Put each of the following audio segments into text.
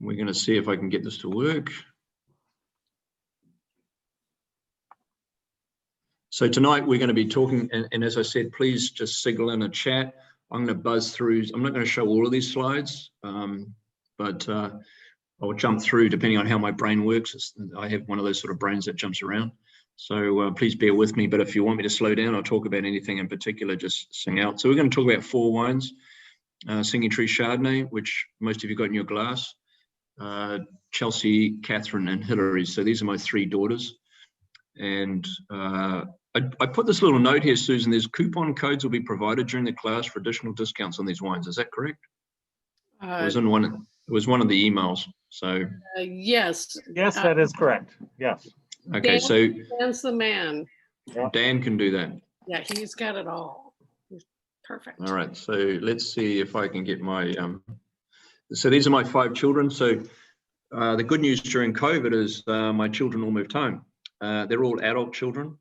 We're going to see if I can get this to work. So tonight we're going to be talking, and as I said, please just signal in a chat. I'm going to buzz through. I'm not going to show all of these slides, but I'll jump through depending on how my brain works. I have one of those sort of brains that jumps around. So please bear with me, but if you want me to slow down or talk about anything in particular, just sing out. So we're going to talk about 4 wines. Singing Tree Chardonnay, which most of you got in your glass. Chelsea, Katherine, and Hilary. So these are my 3 daughters. And I put this little note here, Susan. There's coupon codes will be provided during the class for additional discounts on these wines. Is that correct? It was in one. It was one of the emails. So yes. Yes, that is correct. Yes. Okay, so Dan's the man. Dan can do that. Yeah, he's got it all. He's perfect. All right, so let's see if I can get my. So these are my 5 children. So the good news during COVID is my children all moved home. They're all adult children,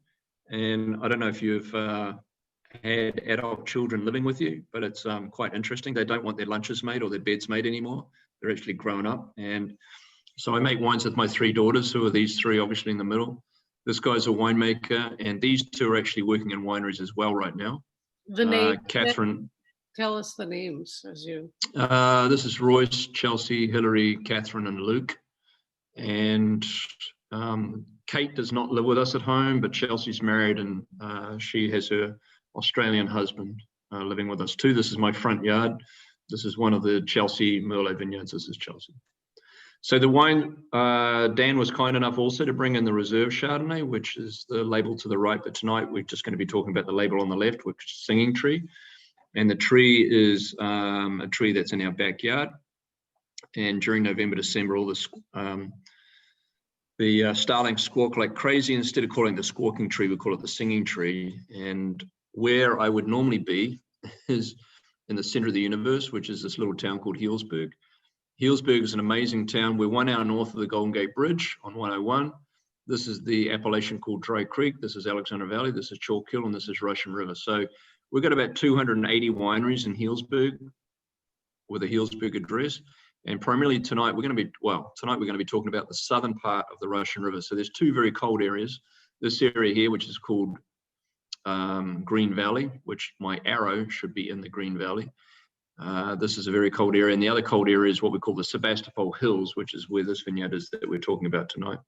and I don't know if you've had adult children living with you, but it's quite interesting. They don't want their lunches made or their beds made anymore. They're actually grown up, and so I make wines with my 3 daughters, who are these 3 obviously in the middle. This guy's a winemaker, and these 2 are actually working in wineries as well right now. The name, Katherine. tell us the names as you. This is Royce, Chelsea, Hilary, Katherine, and Luke. And Kate does not live with us at home, but Chelsea's married, and she has her Australian husband living with us too. This is my front yard. This is one of the Chelsea Merlot vineyards. This is Chelsea. So the wine, Dan was kind enough also to bring in the Reserve Chardonnay, which is the label to the right. But tonight we're just going to be talking about the label on the left, which is Singing Tree. And the tree is a tree that's in our backyard. And during November, December, all this, the starlings squawk like crazy. Instead of calling it the squawking tree, we call it the singing tree. And where I would normally be is in the center of the universe, which is this little town called Healdsburg. Healdsburg is an amazing town. We're 1 hour north of the Golden Gate Bridge on 101. This is the appellation called Dry Creek. This is Alexander Valley. This is Chalk Hill, and this is Russian River. So we've got about 280 wineries in Healdsburg with a Healdsburg address. And primarily tonight, we're going to be talking about the southern part of the Russian River. So there's 2 very cold areas. This area here, which is called Green Valley, which my arrow should be in the Green Valley. This is a very cold area. And the other cold area is what we call the Sebastopol Hills, which is where this vineyard is that we're talking about tonight.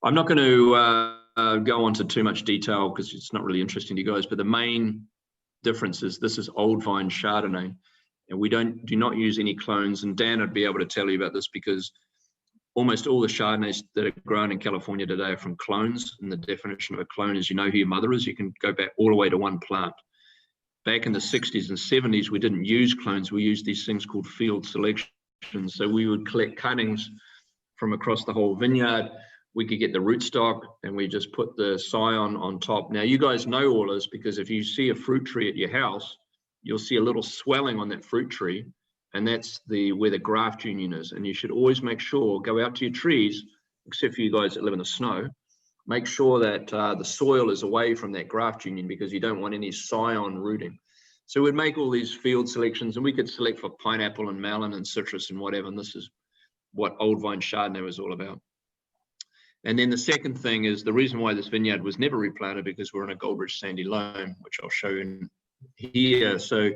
I'm not going to go into too much detail because it's not really interesting to you guys, but the main difference is this is old vine Chardonnay, and we do not use any clones. And Dan would be able to tell you about this because almost all the Chardonnays that are grown in California today are from clones. And the definition of a clone is you know who your mother is. You can go back all the way to one plant. Back in the 60s and 70s, we didn't use clones. We used these things called field selections. So we would collect cuttings from across the whole vineyard. We could get the rootstock and we just put the scion on top. Now, you guys know all this because if you see a fruit tree at your house, you'll see a little swelling on that fruit tree, and that's where the graft union is. And you should always make sure, go out to your trees, except for you guys that live in the snow, make sure that the soil is away from that graft union because you don't want any scion rooting. So we'd make all these field selections, and we could select for pineapple and melon and citrus and whatever, and this is what old vine Chardonnay was all about. And then the second thing is the reason why this vineyard was never replanted because we're in a Goldbridge sandy loam, which I'll show you here. So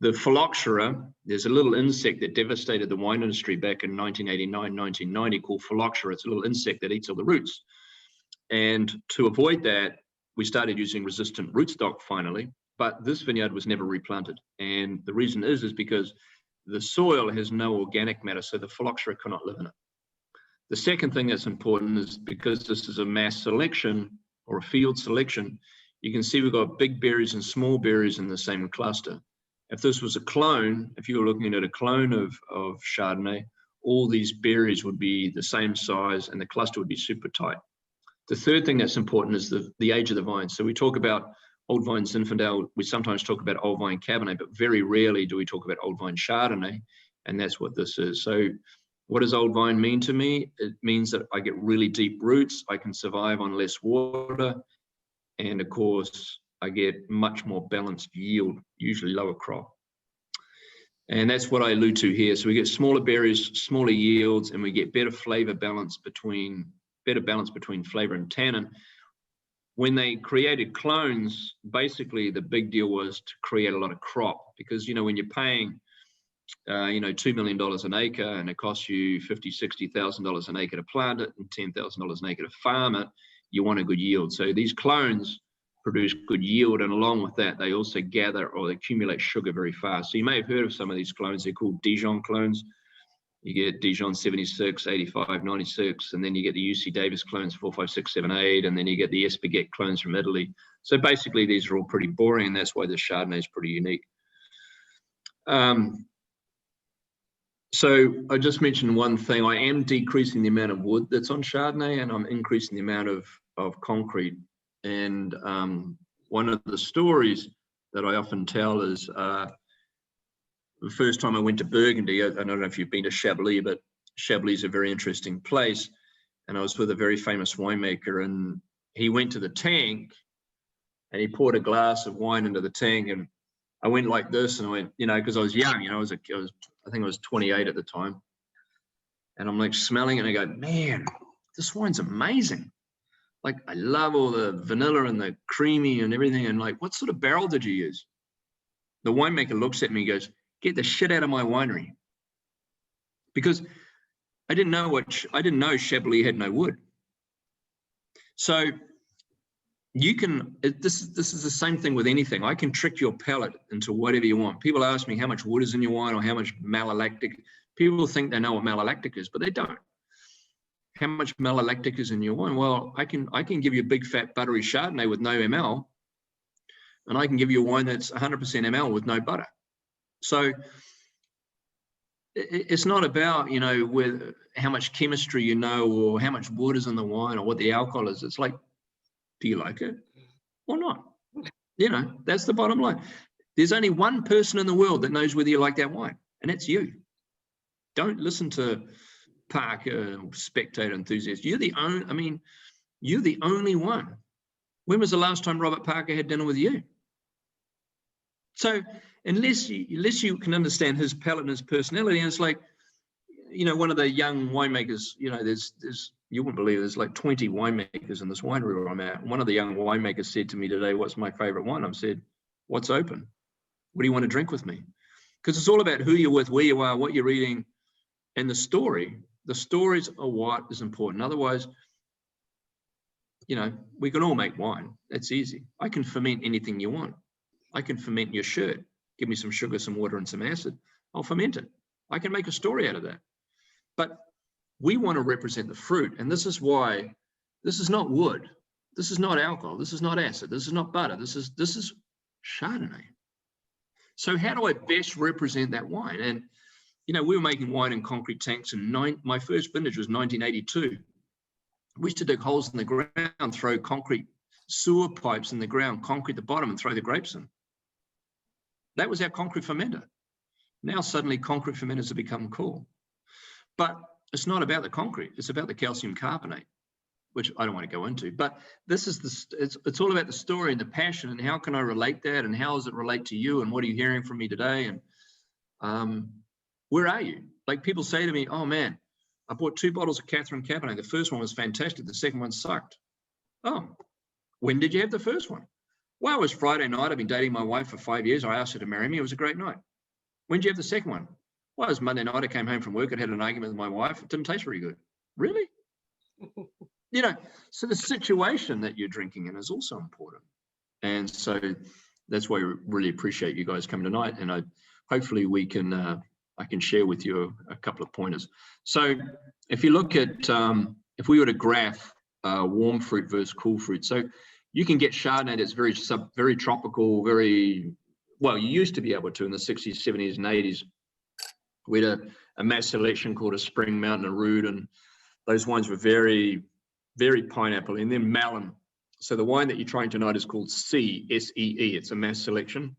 the phylloxera, there's a little insect that devastated the wine industry back in 1989, 1990 called phylloxera. It's a little insect that eats all the roots. And to avoid that, we started using resistant rootstock finally, but this vineyard was never replanted. And the reason is because the soil has no organic matter, so the phylloxera cannot live in it. The second thing that's important is because this is a mass selection or a field selection, you can see we've got big berries and small berries in the same cluster. If this was a clone, if you were looking at a clone of Chardonnay, all these berries would be the same size and the cluster would be super tight. The third thing that's important is the age of the vine. So we talk about old vine Zinfandel, we sometimes talk about old vine Cabernet, but very rarely do we talk about old vine Chardonnay, and that's what this is. So what does old vine mean to me? It means that I get really deep roots, I can survive on less water, and of course, I get much more balanced yield, usually lower crop. And that's what I allude to here. So we get smaller berries, smaller yields, and we get better balance between flavor and tannin. When they created clones, basically the big deal was to create a lot of crop, because, when you're paying, $2 million an acre, and it costs you $50,000-$60,000 an acre to plant it and $10,000 an acre to farm it, you want a good yield. So these clones produce good yield, and along with that, they also gather or accumulate sugar very fast. So you may have heard of some of these clones. They're called Dijon clones. You get Dijon 76, 85, 96, and then you get the UC Davis clones 4, 5, 6, 7, 8, and then you get the Espagette clones from Italy. So basically, these are all pretty boring, and that's why the Chardonnay is pretty unique. So I just mentioned one thing. I am decreasing the amount of wood that's on Chardonnay, and I'm increasing the amount of concrete. And one of the stories that I often tell is the first time I went to Burgundy. I don't know if you've been to Chablis, but Chablis is a very interesting place. And I was with a very famous winemaker, and he went to the tank and he poured a glass of wine into the tank, and I went like this, and I went, because I was young, I think I was 28 at the time. And I'm like smelling it, and I go, man, this wine's amazing. Like, I love all the vanilla and the creamy and everything. And like, what sort of barrel did you use? The winemaker looks at me and goes, get the shit out of my winery. Because I didn't know Chablis had no wood. So this is the same thing with anything. I can trick your palate into whatever you want. People ask me how much wood is in your wine or how much malolactic. People think they know what malolactic is, but they don't. How much malolactic is in your wine? Well, I can give you a big fat buttery Chardonnay with no ML, and I can give you a wine that's 100% ML with no butter. So it's not about, with how much chemistry or how much wood is in the wine or what the alcohol is. It's like, do you like it or not? That's the bottom line. There's only one person in the world that knows whether you like that wine, and that's you. Don't listen to Parker, Spectator enthusiasts. You're the only one. When was the last time Robert Parker had dinner with you? So unless you can understand his palate and his personality, and it's like, one of the young winemakers, there's you wouldn't believe there's like 20 winemakers in this winery where I'm at. One of the young winemakers said to me today, "What's my favorite wine?" I said, "What's open? What do you want to drink with me?" Because it's all about who you're with, where you are, what you're eating, and the story. The stories are what is important. Otherwise, we can all make wine. It's easy. I can ferment anything you want. I can ferment your shirt. Give me some sugar, some water, and some acid. I'll ferment it. I can make a story out of that. But we want to represent the fruit. And this is why this is not wood. This is not alcohol. This is not acid. This is not butter. This is Chardonnay. So how do I best represent that wine? And, we were making wine in concrete tanks. And my first vintage was 1982. We used to dig holes in the ground, throw concrete sewer pipes in the ground, concrete the bottom, and throw the grapes in. That was our concrete fermenter. Now suddenly concrete fermenters have become cool. But it's not about the concrete. It's about the calcium carbonate, which I don't want to go into. But this is it's all about the story and the passion, and how can I relate that, and how does it relate to you, and what are you hearing from me today, and where are you? Like, people say to me, "Oh man, I bought 2 bottles of Katherine Cabernet. The first one was fantastic. The second one sucked." "Oh, when did you have the first one?" "Well, it was Friday night. I've been dating my wife for 5 years. I asked her to marry me. It was a great night." "When did you have the second one?" "Well, it was Monday night. I came home from work. I had an argument with my wife. It didn't taste very good." Really? So the situation that you're drinking in is also important. And so that's why I really appreciate you guys coming tonight. And hopefully I can share with you a couple of pointers. So if you look at, if we were to graph warm fruit versus cool fruit, so you can get Chardonnay that's very tropical, well, you used to be able to in the 60s, 70s, and 80s. We had a mass selection called a Spring Mountain and Rude, and those wines were very, very pineapple, and then melon. So the wine that you're trying tonight is called SEE. It's a mass selection,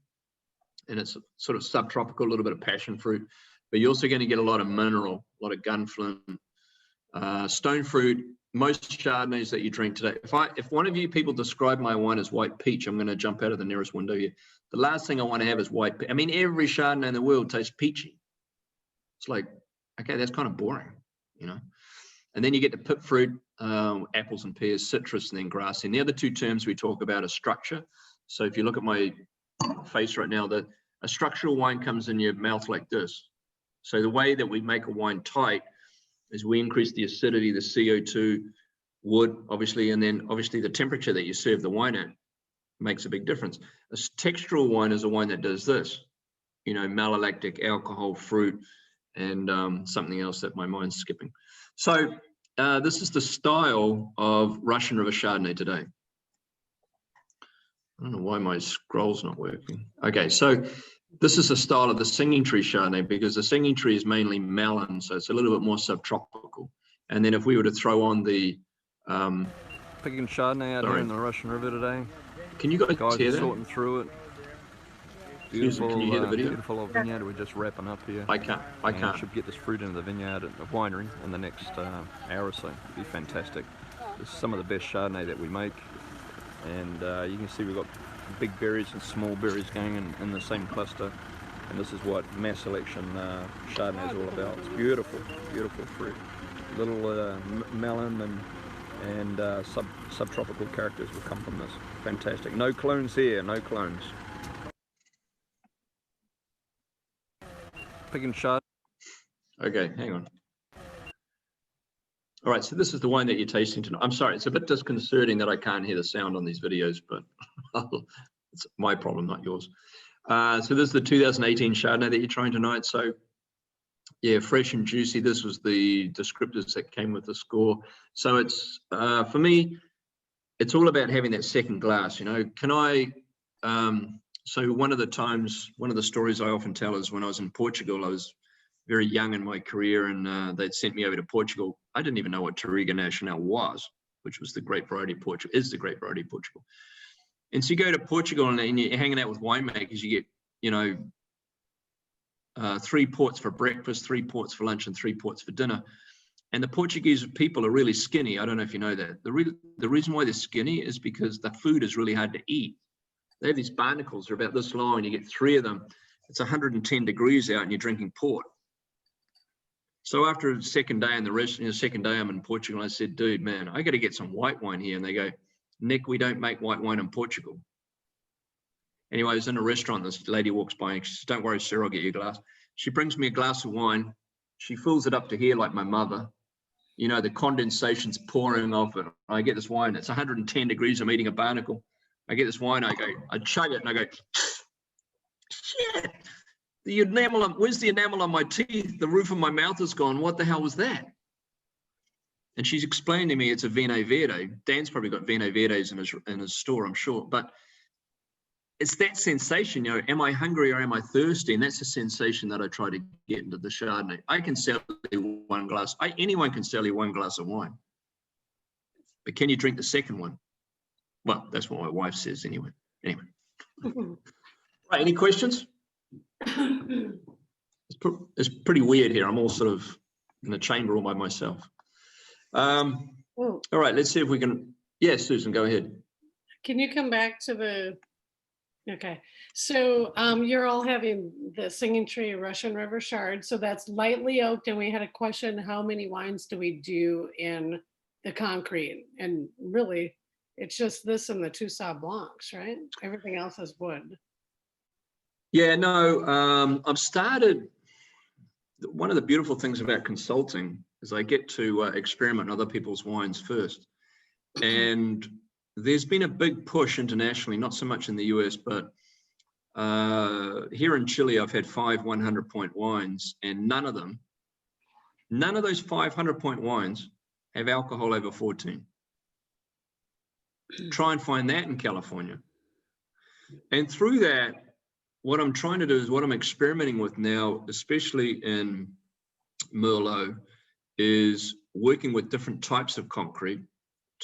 and it's sort of subtropical, a little bit of passion fruit, but you're also going to get a lot of mineral, a lot of gunflint, stone fruit. Most Chardonnays that you drink today, if one of you people describe my wine as white peach, I'm going to jump out of the nearest window here. The last thing I want to have is white. I mean, every Chardonnay in the world tastes peachy. It's like, okay, that's kind of boring, you know. And then you get the pip fruit, apples and pears, citrus, and then grassy. And the other two terms we talk about are structure. So if you look at my face right now, that a structural wine comes in your mouth like this. So the way that we make a wine tight is we increase the acidity, the CO2, wood, obviously, and then obviously the temperature that you serve the wine at makes a big difference. A textural wine is a wine that does this, you know, malolactic, alcohol, fruit, and something else that my mind's skipping. So this is the style of Russian River Chardonnay today. I don't know why my scroll's not working. Okay, so this is the style of the Singing Tree Chardonnay, because the Singing Tree is mainly melon, so it's a little bit more subtropical. And then if we were to throw on the picking Chardonnay out here in the Russian River today. Can you guys hear that? Sorting through it. Beautiful, can you hear the video? Beautiful old vineyard. We're just wrapping up here. I can't. We should get this fruit into the vineyard at the winery in the next hour or so. It'd be fantastic. This is some of the best Chardonnay that we make, and you can see we've got big berries and small berries going in the same cluster, and this is what mass selection Chardonnay is all about. It's beautiful, beautiful fruit. Little melon and subtropical characters will come from this. Fantastic. No clones here, no clones. Picking Chardonnay. Okay, hang on. All right, so this is the wine that you're tasting tonight. I'm sorry, it's a bit disconcerting that I can't hear the sound on these videos, but it's my problem, not yours. So this is the 2018 Chardonnay that you're trying tonight. So yeah, fresh and juicy. This was the descriptors that came with the score. So it's, for me, it's all about having that second glass, you know. Can I, so one of the stories I often tell is when I was in Portugal, I was very young in my career, and they'd sent me over to Portugal. I didn't even know what Touriga Nacional was, which was the grape variety of Portugal, is the grape variety of Portugal. And so you go to Portugal and you're hanging out with winemakers, you get, you know, 3 ports for breakfast, 3 ports for lunch, and 3 ports for dinner. And the Portuguese people are really skinny. I don't know if you know that. The reason why they're skinny is because the food is really hard to eat. They have these barnacles, they're about this long, and you get 3 of them. It's 110 degrees out and you're drinking port. So after the second day in the restaurant, the second day I'm in Portugal, I said, dude, man, I got to get some white wine here. And they go, Nick, we don't make white wine in Portugal. Anyway, I was in a restaurant, this lady walks by and she says, don't worry, sir, I'll get you a glass. She brings me a glass of wine. She fills it up to here like my mother. You know, the condensation's pouring off it. I get this wine, it's 110 degrees, I'm eating a barnacle. I get this wine, I chug it and I go, shit, the enamel, where's the enamel on my teeth? The roof of my mouth is gone. What the hell was that? And she's explained to me it's a Vino Verde. Dan's probably got Vino Verdes in his store, I'm sure. But it's that sensation, you know, am I hungry or am I thirsty? And that's the sensation that I try to get into the Chardonnay. I can sell you one glass. Anyone can sell you one glass of wine. But can you drink the second one? Well, that's what my wife says anyway. Anyway. Right, any questions? It's pretty weird here. I'm all sort of in a chamber all by myself. All right, let's see if we can. Yes, Susan, go ahead. Can you come back to the, okay. So you're all having the Singing Tree Russian River Chard. So that's lightly oaked. And we had a question, how many wines do we do in the concrete? And really, it's just this and the two Sauv Blancs, right? Everything else is wood. Yeah, no, I've started, one of the beautiful things about consulting is I get to experiment on other people's wines first. And there's been a big push internationally, not so much in the US, but here in Chile, I've had 5 100-point wines, and none of those 500-point wines have alcohol over 14. Try and find that in California. And through that, what I'm trying to do is what I'm experimenting with now, especially in Merlot, is working with different types of concrete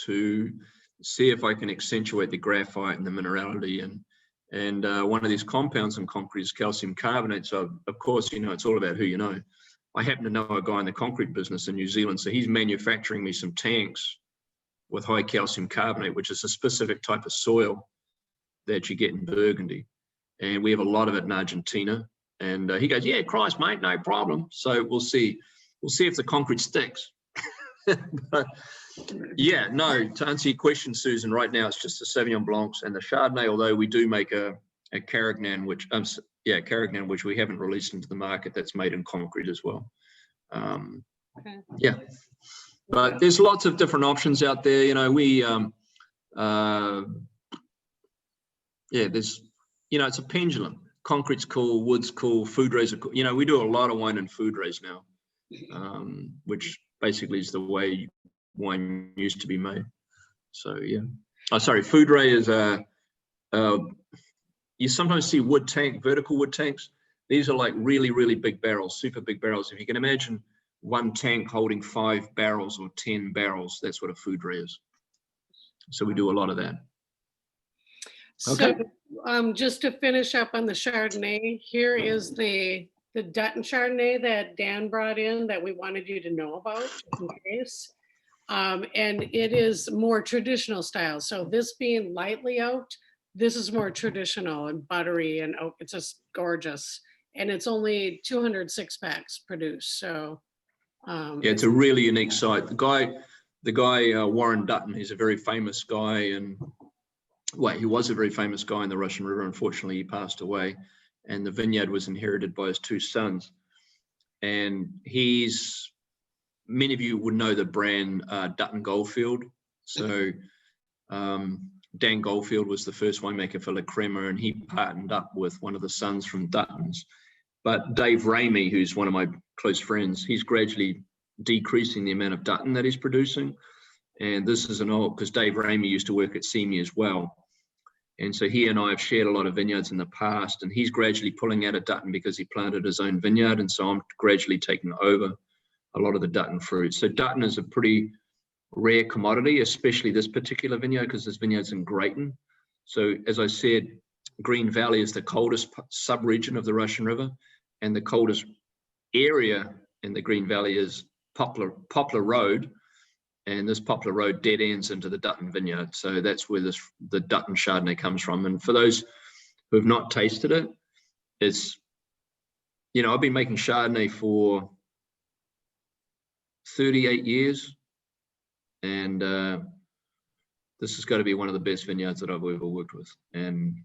to see if I can accentuate the graphite and the minerality. And one of these compounds in concrete is calcium carbonate. So of course, you know, it's all about who you know. I happen to know a guy in the concrete business in New Zealand. So he's manufacturing me some tanks with high calcium carbonate, which is a specific type of soil that you get in Burgundy. and we have a lot of it in Argentina. And he goes, yeah, Christ, mate, no problem. So we'll see if the concrete sticks. But yeah, no, to answer your question, Susan, right now it's just the Sauvignon Blancs and the Chardonnay, although we do make a Carignan, Carignan, which we haven't released into the market, that's made in concrete as well. Okay. Yeah, but there's lots of different options out there. You know, there's, you know, it's a pendulum. Concrete's cool, wood's cool, food rays are cool. You know, we do a lot of wine in food rays now, which basically is the way wine used to be made. So yeah. Oh, sorry, food ray is you sometimes see vertical wood tanks. These are like really, really big barrels, super big barrels. If you can imagine one tank holding 5 barrels or 10 barrels, that's what a food ray is. So we do a lot of that. Okay. So just to finish up on the Chardonnay, here is the Dutton Chardonnay that Dan brought in that we wanted you to know about, just in case. And it is more traditional style. So this being lightly oaked, this is more traditional and buttery and oak. It's just gorgeous. And it's only 206 packs produced. So yeah, it's a really unique site. The guy Warren Dutton, he's a very famous guy, and well, he was a very famous guy in the Russian River. Unfortunately, he passed away, and the vineyard was inherited by his 2 sons. And many of you would know the brand Dutton Goldfield. So Dan Goldfield was the first winemaker for La Crema, and he partnered up with one of the sons from Dutton's. But Dave Ramey, who's one of my close friends, he's gradually decreasing the amount of Dutton that he's producing. And this is because Dave Ramey used to work at CME as well. And so he and I have shared a lot of vineyards in the past, and he's gradually pulling out of Dutton because he planted his own vineyard. And so I'm gradually taking over a lot of the Dutton fruit. So Dutton is a pretty rare commodity, especially this particular vineyard, because this vineyard's in Grayton. So as I said, Green Valley is the coldest sub-region of the Russian River, and the coldest area in the Green Valley is Poplar Road. And this Poplar Road dead ends into the Dutton vineyard. So that's where the Dutton Chardonnay comes from. And for those who have not tasted it, it's, you know, I've been making Chardonnay for 38 years. And this has got to be one of the best vineyards that I've ever worked with. And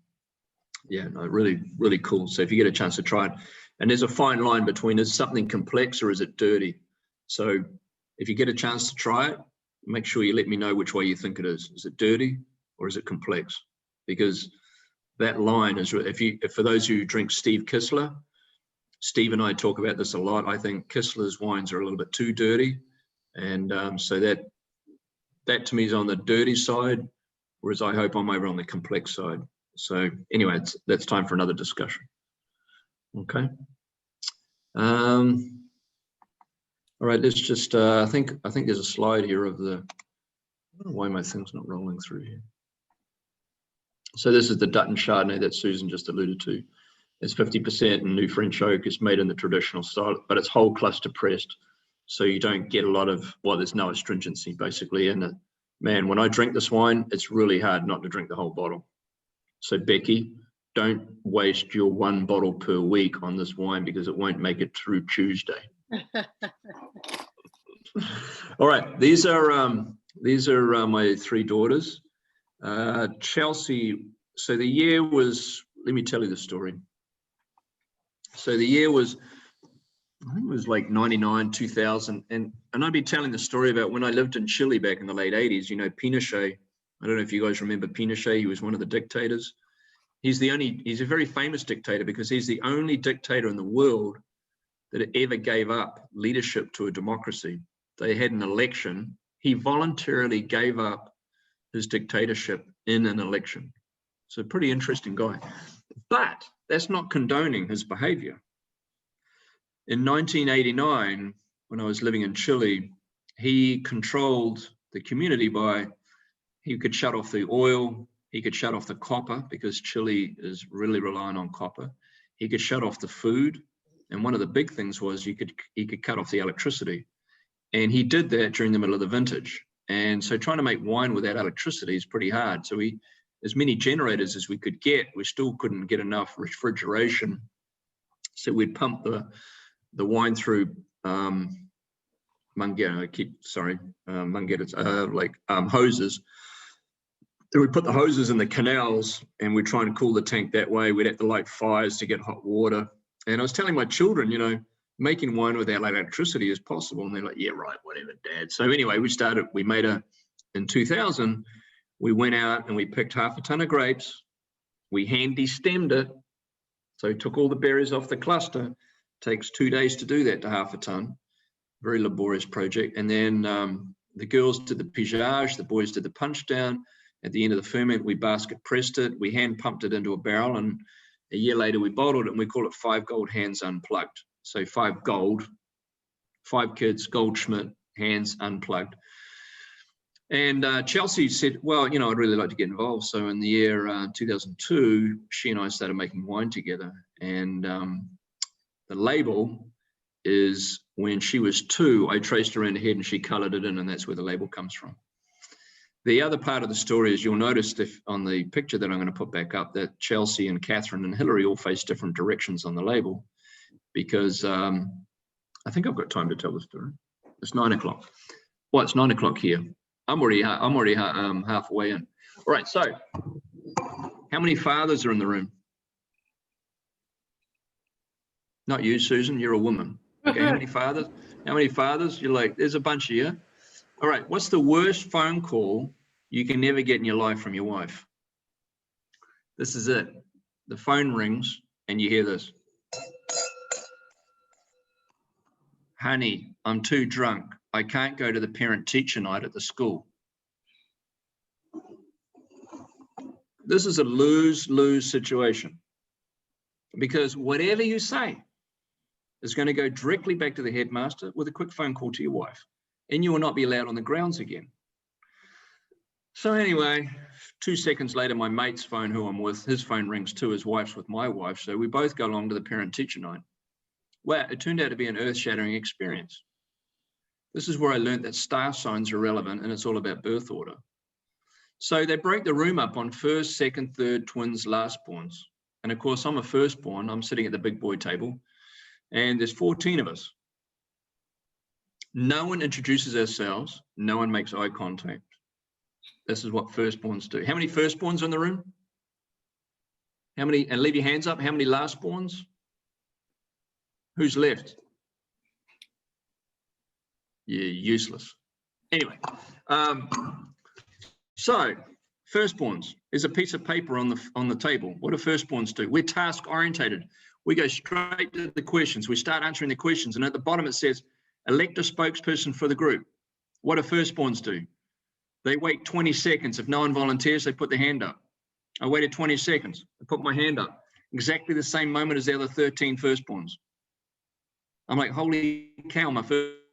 yeah, no, really, really cool. So if you get a chance to try it, and there's a fine line between, is something complex or is it dirty? So if you get a chance to try it, make sure you let me know which way you think it is. Is it dirty or is it complex? Because that line is, for those who drink Steve Kistler, Steve and I talk about this a lot. I think Kistler's wines are a little bit too dirty. And so that to me is on the dirty side, whereas I hope I'm over on the complex side. So anyway, that's time for another discussion. Okay. All right, let's just, I think there's a slide here of I don't know why my thing's not rolling through here. So this is the Dutton Chardonnay that Susan just alluded to. It's 50% in new French oak. It's made in the traditional style, but it's whole cluster pressed. So you don't get a lot of, well, there's no astringency basically in it. Man, when I drink this wine, it's really hard not to drink the whole bottle. So Becky, don't waste your 1 bottle per week on this wine because it won't make it through Tuesday. All right, these are my 3 daughters. Chelsea, so the year was, let me tell you the story. So the year was, I think it was like 99, 2000. And I'd be telling the story about when I lived in Chile back in the late 80s, you know, Pinochet. I don't know if you guys remember Pinochet. He was one of the dictators. He's a very famous dictator because he's the only dictator in the world that ever gave up leadership to a democracy. They had an election. He voluntarily gave up his dictatorship in an election. So pretty interesting guy. But that's not condoning his behavior. In 1989, when I was living in Chile, he controlled the community he could shut off the oil, he could shut off the copper because Chile is really reliant on copper. He could shut off the food. And one of the big things was he could cut off the electricity. And he did that during the middle of the vintage. And so trying to make wine without electricity is pretty hard. So he as many generators as we could get. We still couldn't get enough refrigeration. So we'd pump the wine through hoses. Then we put the hoses in the canals and we'd try and cool the tank that way. We'd have to light fires to get hot water. And I was telling my children, you know, making wine without electricity is possible. And they're like, yeah, right, whatever, Dad. So anyway, we made in 2000, we went out and we picked 1/2 ton of grapes. We handy stemmed it. So took all the berries off the cluster. Takes 2 days to do that to 1/2 ton. Very laborious project. And then the girls did the pigeage, the boys did the punch down. At the end of the ferment, we basket pressed it. We hand pumped it into a barrel, and a year later we bottled it, and we call it 5 Gold Hands Unplugged. So 5 gold, 5 kids, Goldschmidt, hands unplugged. And Chelsea said, well, you know, I'd really like to get involved. So in the year 2002, she and I started making wine together. And the label is when she was 2, I traced her in the head and she colored it in, and that's where the label comes from. The other part of the story is you'll notice on the picture that I'm going to put back up that Chelsea and Katherine and Hilary all face different directions on the label, because I think I've got time to tell the story. It's 9 o'clock. Well, it's 9 o'clock here. I'm already halfway in. All right, so how many fathers are in the room? Not you, Susan, you're a woman. Okay, how many fathers? How many fathers? You're like, there's a bunch of you. All right, what's the worst phone call you can never get in your life from your wife? This is it. The phone rings and you hear this. Honey, I'm too drunk. I can't go to the parent-teacher night at the school. This is a lose-lose situation, because whatever you say is going to go directly back to the headmaster with a quick phone call to your wife, and you will not be allowed on the grounds again. So anyway, 2 seconds later, my mate's phone, who I'm with, his phone rings too. His wife's with my wife. So we both go along to the parent-teacher night. Well, it turned out to be an earth-shattering experience. This is where I learned that star signs are relevant, and it's all about birth order. So they break the room up on first, second, third, twins, lastborns. And of course, I'm a firstborn. I'm sitting at the big boy table, and there's 14 of us. No one introduces ourselves. No one makes eye contact. This is what firstborns do. How many firstborns are in the room? How many? And leave your hands up. How many lastborns? Who's left? Yeah, useless. Anyway, so firstborns is a piece of paper on the table. What do firstborns do? We're task orientated. We go straight to the questions. We start answering the questions, and at the bottom it says, elect a spokesperson for the group. What do firstborns do? They wait 20 seconds. If no one volunteers, they put their hand up. I waited 20 seconds. I put my hand up. Exactly the same moment as the other 13 firstborns. I'm like, holy cow, my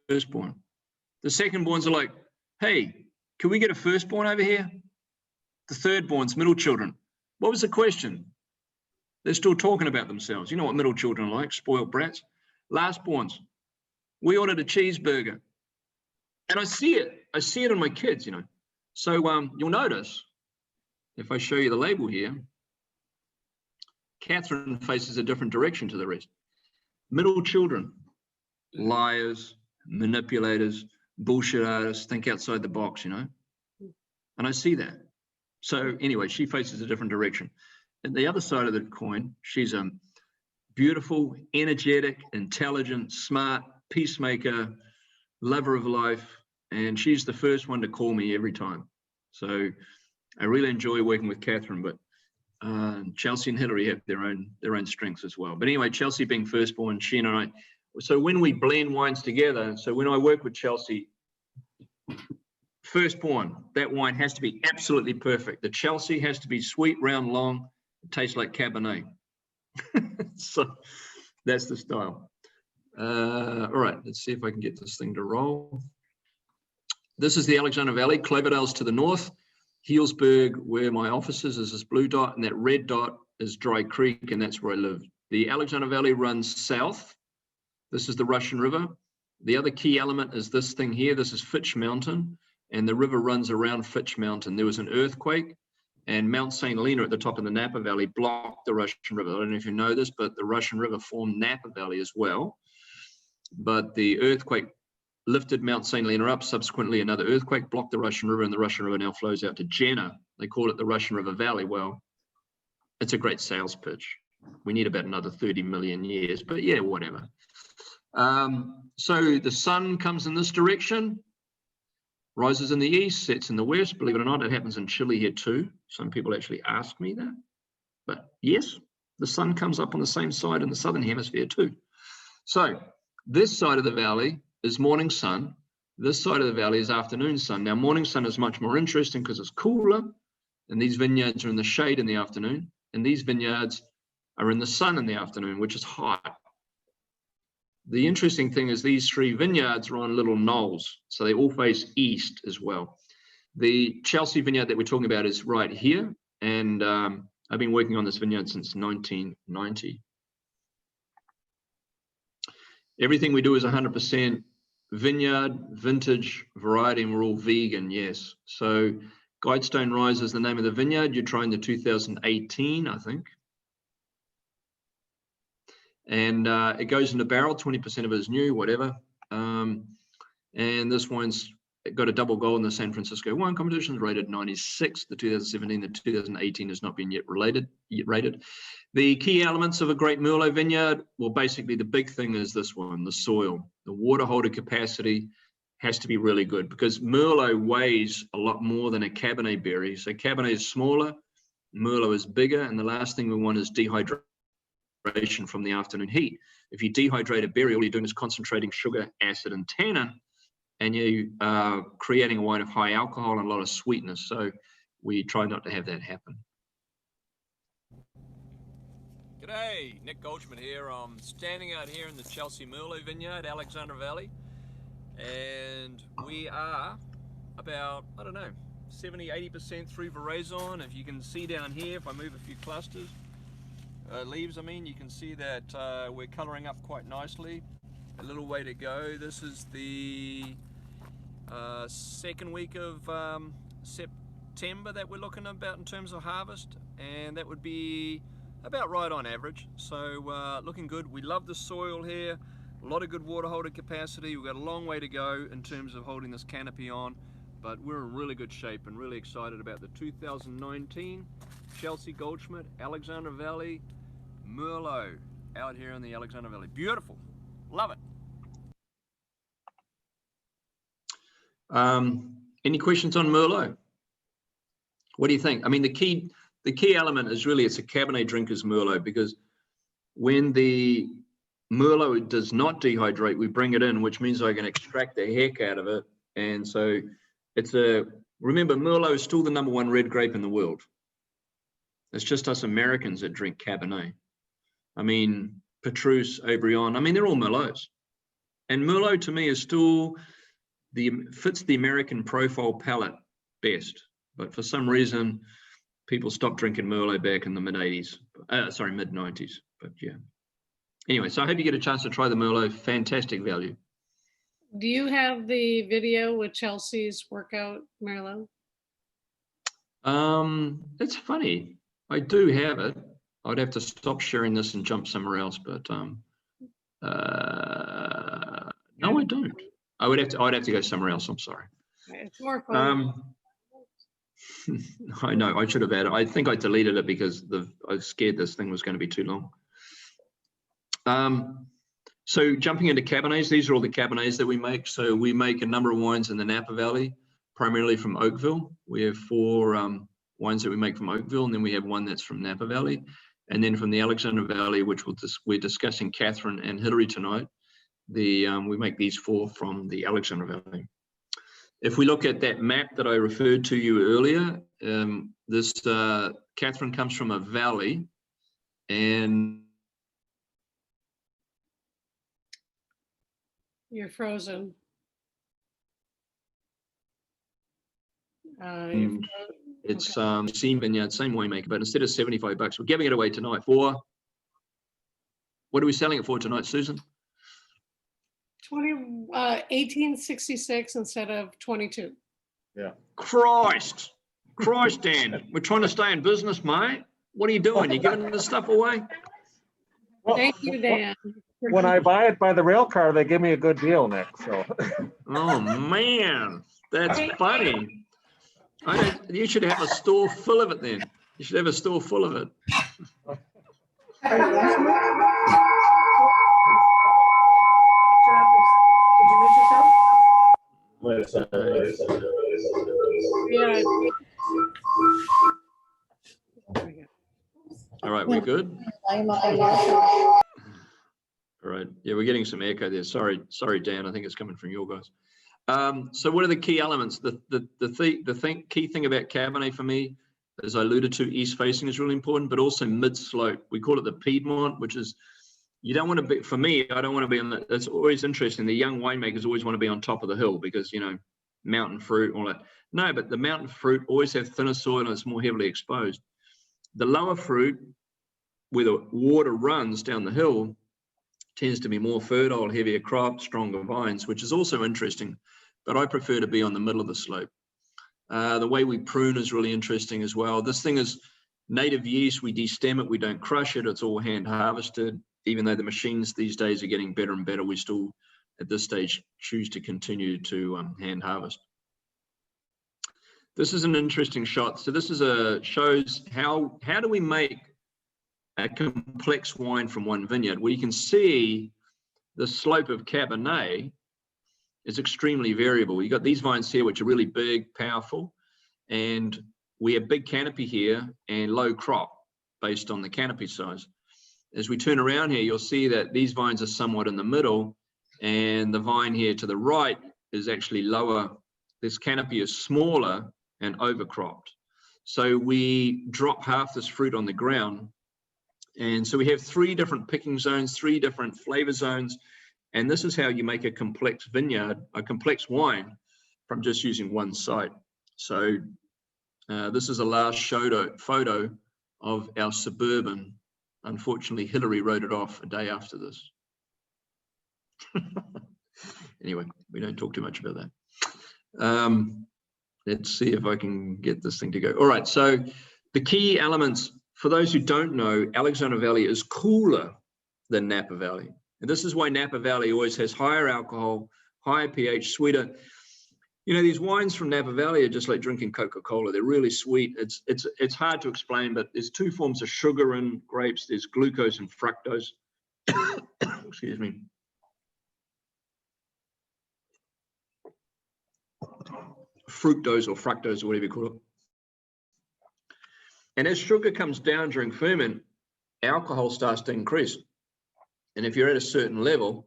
firstborn. The secondborns are like, hey, can we get a firstborn over here? The thirdborns, middle children. What was the question? They're still talking about themselves. You know what middle children are like, spoiled brats. Lastborns, we ordered a cheeseburger. And I see it in my kids, you know. So you'll notice, if I show you the label here, Katherine faces a different direction to the rest. Middle children, liars, manipulators, bullshit artists, think outside the box, you know. And I see that. So anyway, she faces a different direction. And the other side of the coin, she's a beautiful, energetic, intelligent, smart, peacemaker, lover of life. And she's the first one to call me every time. So I really enjoy working with Katherine, but Chelsea and Hilary have their own strengths as well. But anyway, Chelsea being firstborn, she and I, so when we blend wines together, so when I work with Chelsea, firstborn, that wine has to be absolutely perfect. The Chelsea has to be sweet, round, long, it tastes like Cabernet. So that's the style. All right, let's see if I can get this thing to roll. This is the Alexander Valley. Cloverdale's to the north. Healdsburg, where my office is this blue dot, and that red dot is Dry Creek, and that's where I live. The Alexander Valley runs south. This is the Russian River. The other key element is this thing here. This is Fitch Mountain, and the river runs around Fitch Mountain. There was an earthquake and Mount St. Helena at the top of the Napa Valley blocked the Russian River. I don't know if you know this, but the Russian River formed Napa Valley as well. But the earthquake lifted Mount St. Helena up. Subsequently, another earthquake blocked the Russian River, and the Russian River now flows out to Jena. They call it the Russian River Valley. Well, it's a great sales pitch. We need about another 30 million years, but yeah, whatever. So the sun comes in this direction, rises in the east, sets in the west. Believe it or not, it happens in Chile here too. Some people actually ask me that. But yes, the sun comes up on the same side in the southern hemisphere too. So this side of the valley is morning sun. This side of the valley is afternoon sun. Now, morning sun is much more interesting because it's cooler, and these vineyards are in the shade in the afternoon, and these vineyards are in the sun in the afternoon, which is hot. The interesting thing is these three vineyards are on little knolls, so they all face east as well. The Chelsea vineyard that we're talking about is right here, and I've been working on this vineyard since 1990. Everything we do is 100% vineyard, vintage, variety, and we're all vegan, yes. So Guidestone Rise is the name of the vineyard. You're trying the 2018, I think. And it goes in a barrel, 20% of it is new, whatever. And this wine's got a double gold in the San Francisco wine competition, rated 96. The 2017, the 2018 has not been yet rated. The key elements of a great Merlot vineyard, well, basically the big thing is this one, the soil. The water holder capacity has to be really good because Merlot weighs a lot more than a Cabernet berry. So Cabernet is smaller, Merlot is bigger, and the last thing we want is dehydration from the afternoon heat. If you dehydrate a berry, all you're doing is concentrating sugar, acid, and tannin, and you are creating a wine of high alcohol and a lot of sweetness. So we try not to have that happen. G'day, Nick Goldschmidt here. I'm standing out here in the Chelsea Merlot vineyard, Alexander Valley, and we are about, I don't know, 70-80% through veraison. If you can see down here, if I move a few clusters, leaves, I mean, you can see that we're coloring up quite nicely. A little way to go. This is the second week of September that we're looking about in terms of harvest, and that would be about right on average. So looking good. We love the soil here, a lot of good water holder capacity. We've got a long way to go in terms of holding this canopy on, but we're in really good shape and really excited about the 2019 Chelsea Goldschmidt Alexander Valley Merlot out here in the Alexander Valley. Beautiful. Love it. Any questions on Merlot? What do you think? I mean, the key element is really it's a Cabernet drinker's Merlot, because when the Merlot does not dehydrate, we bring it in, which means I can extract the heck out of it. And so it's remember, Merlot is still the #1 red grape in the world. It's just us Americans that drink Cabernet. I mean, Petrus, Aubryon, I mean, they're all Merlots. And Merlot to me is still fits the American profile palate best. But for some reason, people stopped drinking Merlot back in the mid-90s. But yeah. Anyway, so I hope you get a chance to try the Merlot. Fantastic value. Do you have the video with Chelsea's workout, Merlot? It's funny. I do have it. I'd have to stop sharing this and jump somewhere else, but no, I don't. I'd have to go somewhere else. I'm sorry. It's more fun. I know. I should have added. I think I deleted it because I was scared this thing was going to be too long. So jumping into Cabernets, these are all the Cabernets that we make. So we make a number of wines in the Napa Valley, primarily from Oakville. We have 4 wines that we make from Oakville, and then we have one that's from Napa Valley. And then from the Alexander Valley, which we're discussing Katherine and Hilary tonight, we make these 4 from the Alexander Valley. If we look at that map that I referred to you earlier, this Katherine comes from a valley, and You're frozen. it's same vineyard, same winemaker, but instead of $75, we're giving it away tonight for, what are we selling it for tonight, Susan? 1866 instead of 22. Yeah. Christ! Christ, Dan, we're trying to stay in business, mate. What are you doing? You giving this stuff away? Well, Thank you, Dan. when I buy it by the rail car, they give me a good deal, Nick, so. Oh, man, that's funny. You should have a store full of it then. You should have a store full of it. Yeah. All right, we're good. All All right. Yeah, we're getting some echo there. Sorry, Dan. I think it's coming from your guys. So what are the key elements? The key thing about Cabernet for me, as I alluded to, east facing is really important, but also mid slope. We call it the Piedmont, which is, you don't want to be, for me, I don't want to be on that. That's always interesting. The young winemakers always want to be on top of the hill because, you know, mountain fruit, all that. No, but the mountain fruit always have thinner soil and it's more heavily exposed. The lower fruit, where the water runs down the hill, tends to be more fertile, heavier crop, stronger vines, which is also interesting, but I prefer to be on the middle of the slope. The way we prune is really interesting as well. This thing is native yeast. We destem it, we don't crush it. It's all hand harvested. Even though the machines these days are getting better and better, we still, at this stage, choose to continue to hand harvest. This is an interesting shot. So this is shows how do we make a complex wine from one vineyard. Well, you can see the slope of Cabernet is extremely variable. You got these vines here, which are really big, powerful, and we have big canopy here and low crop based on the canopy size. As we turn around here, you'll see that these vines are somewhat in the middle, and the vine here to the right is actually lower. This canopy is smaller and overcropped. So we drop half this fruit on the ground. And so we have 3 different picking zones, 3 different flavor zones. And this is how you make a complex vineyard, a complex wine from just using one site. So this is a last photo of our Suburban. Unfortunately, Hilary wrote it off a day after this. Anyway, we don't talk too much about that. Let's see if I can get this thing to go. All right, so the key elements, for those who don't know, Alexander Valley is cooler than Napa Valley. And this is why Napa Valley always has higher alcohol, higher pH, sweeter. You know, these wines from Napa Valley are just like drinking Coca-Cola. They're really sweet. It's hard to explain, but there's 2 forms of sugar in grapes. There's glucose and fructose. Excuse me. Fructose or fructose or whatever you call it. And as sugar comes down during ferment, alcohol starts to increase. And if you're at a certain level,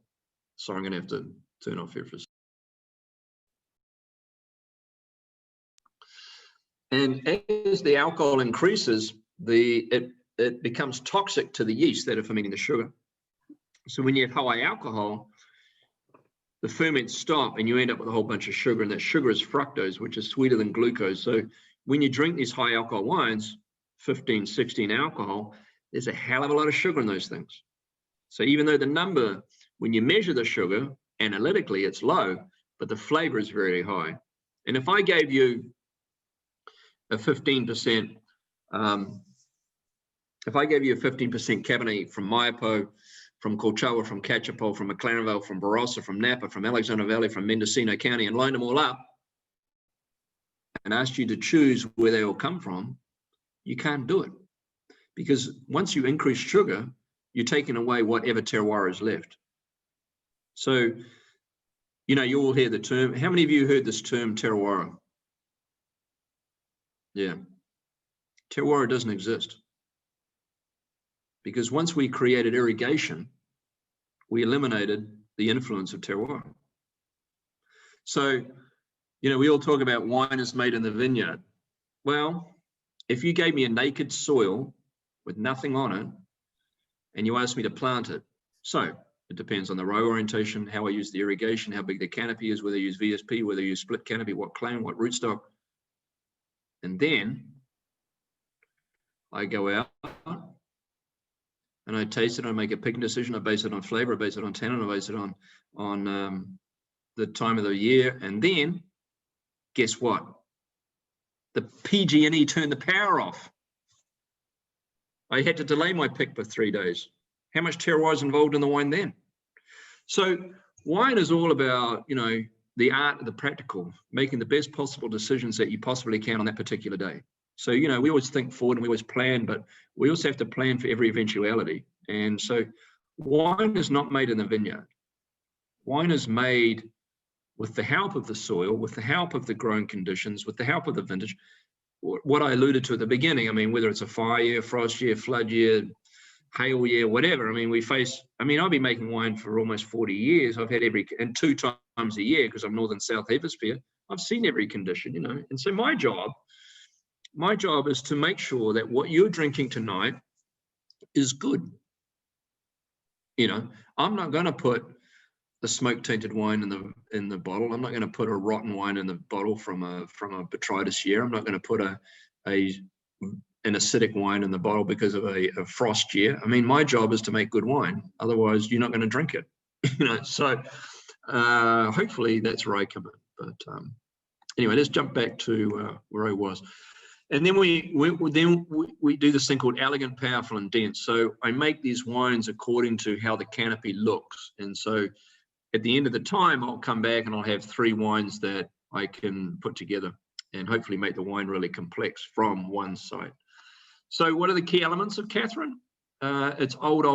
sorry, I'm going to have to turn off here for a second. And as the alcohol increases, it becomes toxic to the yeast that are fermenting the sugar. So when you have high alcohol, the ferments stop and you end up with a whole bunch of sugar, and that sugar is fructose, which is sweeter than glucose. So when you drink these high alcohol wines, 15, 16 alcohol, there's a hell of a lot of sugar in those things. So even though the number, when you measure the sugar, analytically it's low, but the flavor is very high. And if I gave you a 15%, if I gave you a 15% Cabernet from Maipo, from Colchagua, from Cachapol, from McLarenville, from Barossa, from Napa, from Alexander Valley, from Mendocino County, and lined them all up and asked you to choose where they all come from, you can't do it. Because once you increase sugar, you're taking away whatever terroir is left. So, you know, you all hear the term. How many of you heard this term terroir? Yeah. Terroir doesn't exist. Because once we created irrigation, we eliminated the influence of terroir. So, you know, we all talk about wine is made in the vineyard. Well, if you gave me a naked soil with nothing on it, and you asked me to plant it, so it depends on the row orientation, how I use the irrigation, how big the canopy is, whether I use VSP, whether I use split canopy, what clan, what rootstock. And then I go out and I taste it, I make a picking decision, I base it on flavor, I base it on tannin, I base it on the time of the year. And then guess what? the PG&E turned the power off. I had to delay my pick for 3 days. How much terroir is involved in the wine then? So wine is all about, you know, the art of the practical, making the best possible decisions that you possibly can on that particular day. So, you know, we always think forward and we always plan, but we also have to plan for every eventuality. And so wine is not made in the vineyard. Wine is made with the help of the soil, with the help of the growing conditions, with the help of the vintage. What I alluded to at the beginning, I mean, whether it's a fire year, frost year, flood year, hail year, whatever. I mean, I've been making wine for almost 40 years. I've had and 2 times a year, because I'm northern south hemisphere, I've seen every condition, you know. And so my job is to make sure that what you're drinking tonight is good. You know, I'm not going to put the smoke tainted wine in the bottle. I'm not going to put a rotten wine in the bottle from a botrytis year. I'm not going to put an acidic wine in the bottle because of a frost year. I mean, my job is to make good wine. Otherwise, you're not going to drink it. You know, so hopefully that's where I come in. But anyway, let's jump back to where I was. And then we do this thing called elegant, powerful, and dense. So I make these wines according to how the canopy looks. And so at the end of the time, I'll come back and I'll have 3 wines that I can put together and hopefully make the wine really complex from one site. So what are the key elements of Katherine? It's old.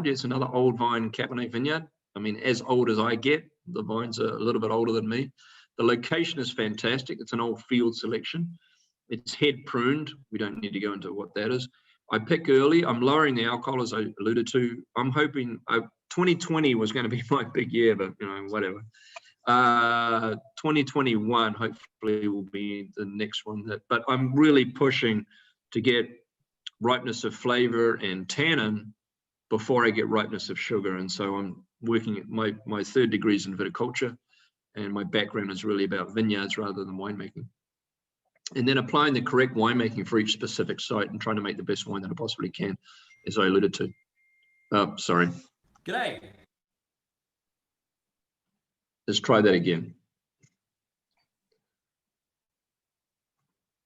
It's another old vine Cabernet vineyard. I mean, as old as I get, the vines are a little bit older than me. The location is fantastic. It's an old field selection. It's head pruned. We don't need to go into what that is. I pick early. I'm lowering the alcohol, as I alluded to. I'm hoping 2020 was going to be my big year, but you know, whatever. 2021 hopefully will be the next one. But I'm really pushing to get ripeness of flavor and tannin before I get ripeness of sugar. And so I'm working at my 3rd degrees in viticulture, and my background is really about vineyards rather than winemaking. And then applying the correct winemaking for each specific site and trying to make the best wine that I possibly can, as I alluded to. Sorry. G'day. Let's try that again.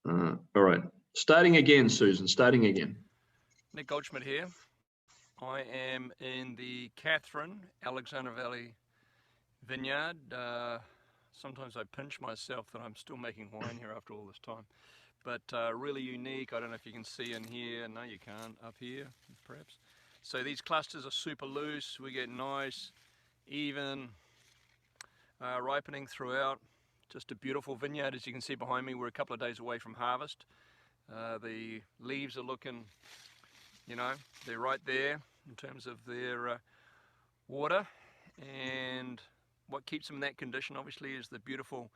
All right. Starting again, Susan, starting again. Nick Goldschmidt here. I am in the Katherine, Alexander Valley vineyard. Sometimes I pinch myself that I'm still making wine here after all this time. But really unique. I don't know if you can see in here. No, you can't. Up here, perhaps. So these clusters are super loose. We get nice, even ripening throughout. Just a beautiful vineyard. As you can see behind me, we're a couple of days away from harvest. The leaves are looking, you know, they're right there in terms of their water. And what keeps them in that condition, obviously, is the beautiful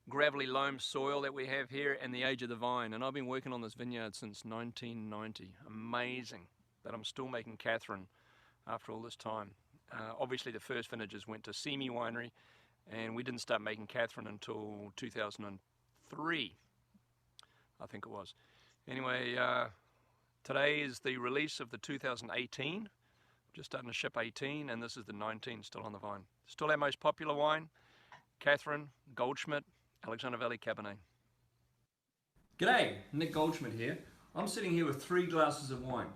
gravelly loam soil that we have here and the age of the vine. And I've been working on this vineyard since 1990. Amazing that I'm still making Katherine after all this time. Obviously, the first vintages went to Semi Winery, and we didn't start making Katherine until 2003, I think it was. Anyway, today is the release of the 2018. Just starting to ship 18, and this is the 19 still on the vine. Still our most popular wine, Katherine, Goldschmidt, Alexander Valley Cabernet. G'day, Nick Goldschmidt here. I'm sitting here with 3 glasses of wine,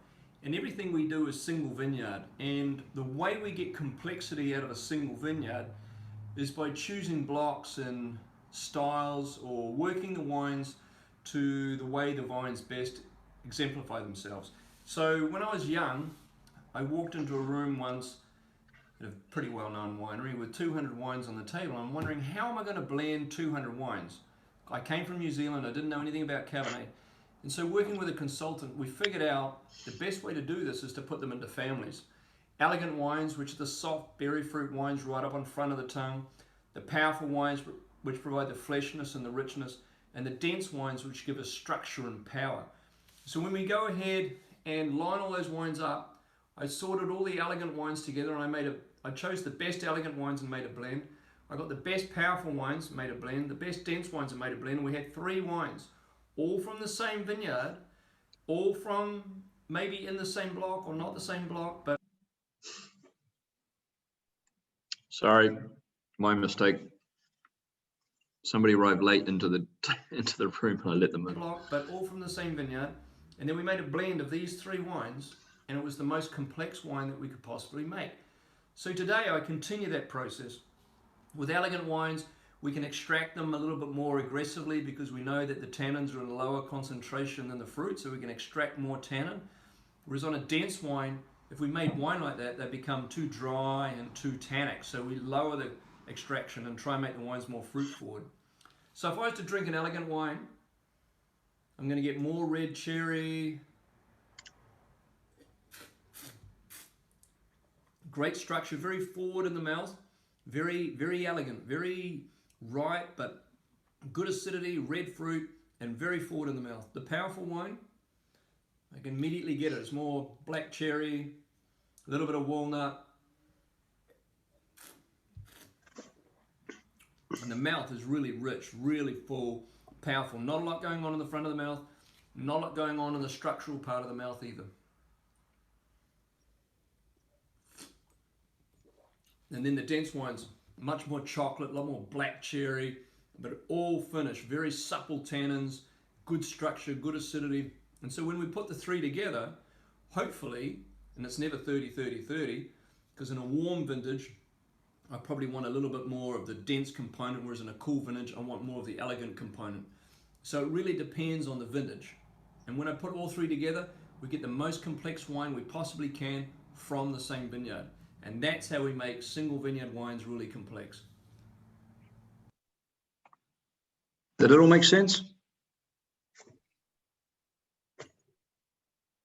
and everything we do is single vineyard. And the way we get complexity out of a single vineyard is by choosing blocks and styles, or working the wines to the way the vines best exemplify themselves. So when I was young, I walked into a room once at a pretty well-known winery with 200 wines on the table. I'm wondering, how am I going to blend 200 wines? I came from New Zealand, I didn't know anything about Cabernet. And so working with a consultant, we figured out the best way to do this is to put them into families. Elegant wines, which are the soft berry fruit wines right up on front of the tongue. The powerful wines, which provide the fleshiness and the richness. And the dense wines, which give us structure and power. So when we go ahead and line all those wines up, I sorted all the elegant wines together, and I chose the best elegant wines and made a blend. I got the best powerful wines, made a blend, the best dense wines and made a blend. We had 3 wines, all from the same vineyard, all from maybe in the same block or not the same block, but... Sorry, my mistake. somebody arrived late into the into the room and I let them in. block, but all from the same vineyard. And then we made a blend of these 3 wines, and it was the most complex wine that we could possibly make. So today I continue that process. With elegant wines, we can extract them a little bit more aggressively because we know that the tannins are in a lower concentration than the fruit, so we can extract more tannin. Whereas on a dense wine, if we made wine like that, they become too dry and too tannic. So we lower the extraction and try and make the wines more fruit forward. So if I was to drink an elegant wine, I'm going to get more red cherry. Great structure, very forward in the mouth, very, very elegant, very ripe, but good acidity, red fruit, and very forward in the mouth. The powerful wine, I can immediately get it. It's more black cherry, a little bit of walnut. And the mouth is really rich, really full, powerful. Not a lot going on in the front of the mouth, not a lot going on in the structural part of the mouth either. And then the dense wines, much more chocolate, a lot more black cherry, but all finished, very supple tannins, good structure, good acidity. And so when we put the 3 together, hopefully, and it's never 30-30-30, because in a warm vintage, I probably want a little bit more of the dense component, whereas in a cool vintage, I want more of the elegant component. So it really depends on the vintage. And when I put all 3 together, we get the most complex wine we possibly can from the same vineyard. And that's how we make single vineyard wines really complex. Did it all make sense?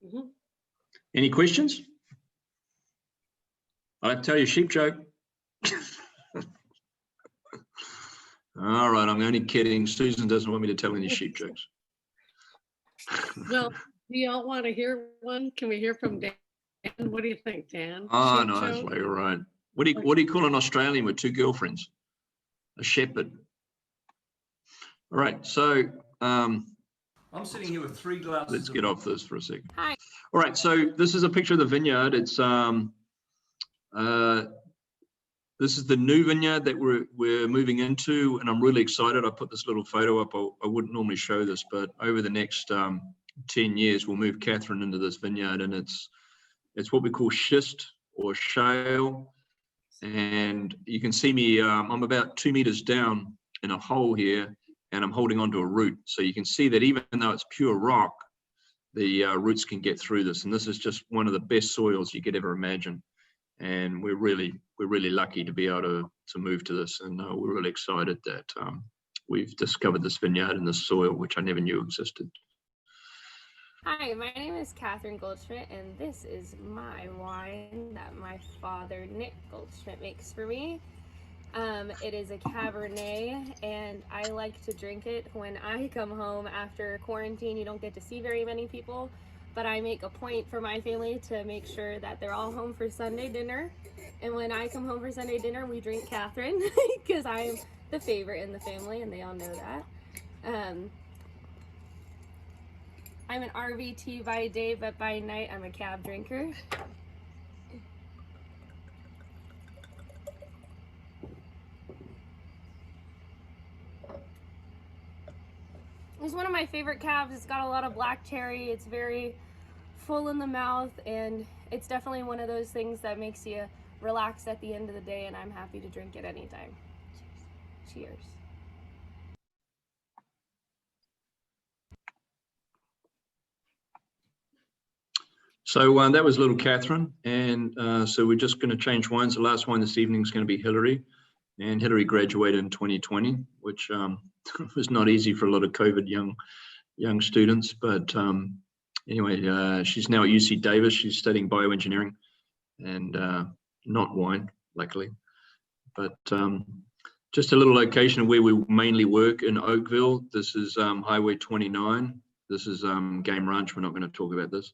Mhm. Any questions? I'll tell you a sheep joke. All right, I'm only kidding. Susan doesn't want me to tell any sheep jokes. Well, do y'all want to hear one? Can we hear from Dan? What do you think, Dan? Oh, Sheep no, it's show? like, all right. What do you call an Australian with 2 girlfriends? A shepherd. All right, so I'm sitting here with 3 glasses. let's get off this for a second. Hi. All right, so this is a picture of the vineyard. It's this is the new vineyard that we're moving into, and I'm really excited. I put this little photo up. I wouldn't normally show this, but over the next 10 years, we'll move Katherine into this vineyard, and it's what we call schist or shale. And you can see me, I'm about 2 meters down in a hole here, and I'm holding onto a root. So you can see that even though it's pure rock, the roots can get through this. And this is just one of the best soils you could ever imagine. And we're really lucky to be able to move to this. And we're really excited that we've discovered this vineyard and this soil, which I never knew existed. Hi, my name is Katherine Goldschmidt, and this is my wine that my father, Nick Goldschmidt, makes for me. It is a Cabernet, and I like to drink it when I come home after quarantine. You don't get to see very many people, but I make a point for my family to make sure that they're all home for Sunday dinner. And when I come home for Sunday dinner, we drink Katherine because I'm the favorite in the family, and they all know that. I'm an RVT by day, but by night I'm a cab drinker. It's one of my favorite cabs. It's got a lot of black cherry. It's very full in the mouth, and it's definitely one of those things that makes you relax at the end of the day, and I'm happy to drink it anytime. Cheers. So that was little Katherine, and so we're just going to change wines. The last wine this evening is going to be Hilary, and Hilary graduated in 2020, which was not easy for a lot of COVID young students. But anyway, she's now at UC Davis. She's studying bioengineering and not wine, luckily. But just a little location of where we mainly work in Oakville. This is Highway 29. This is Game Ranch. We're not going to talk about this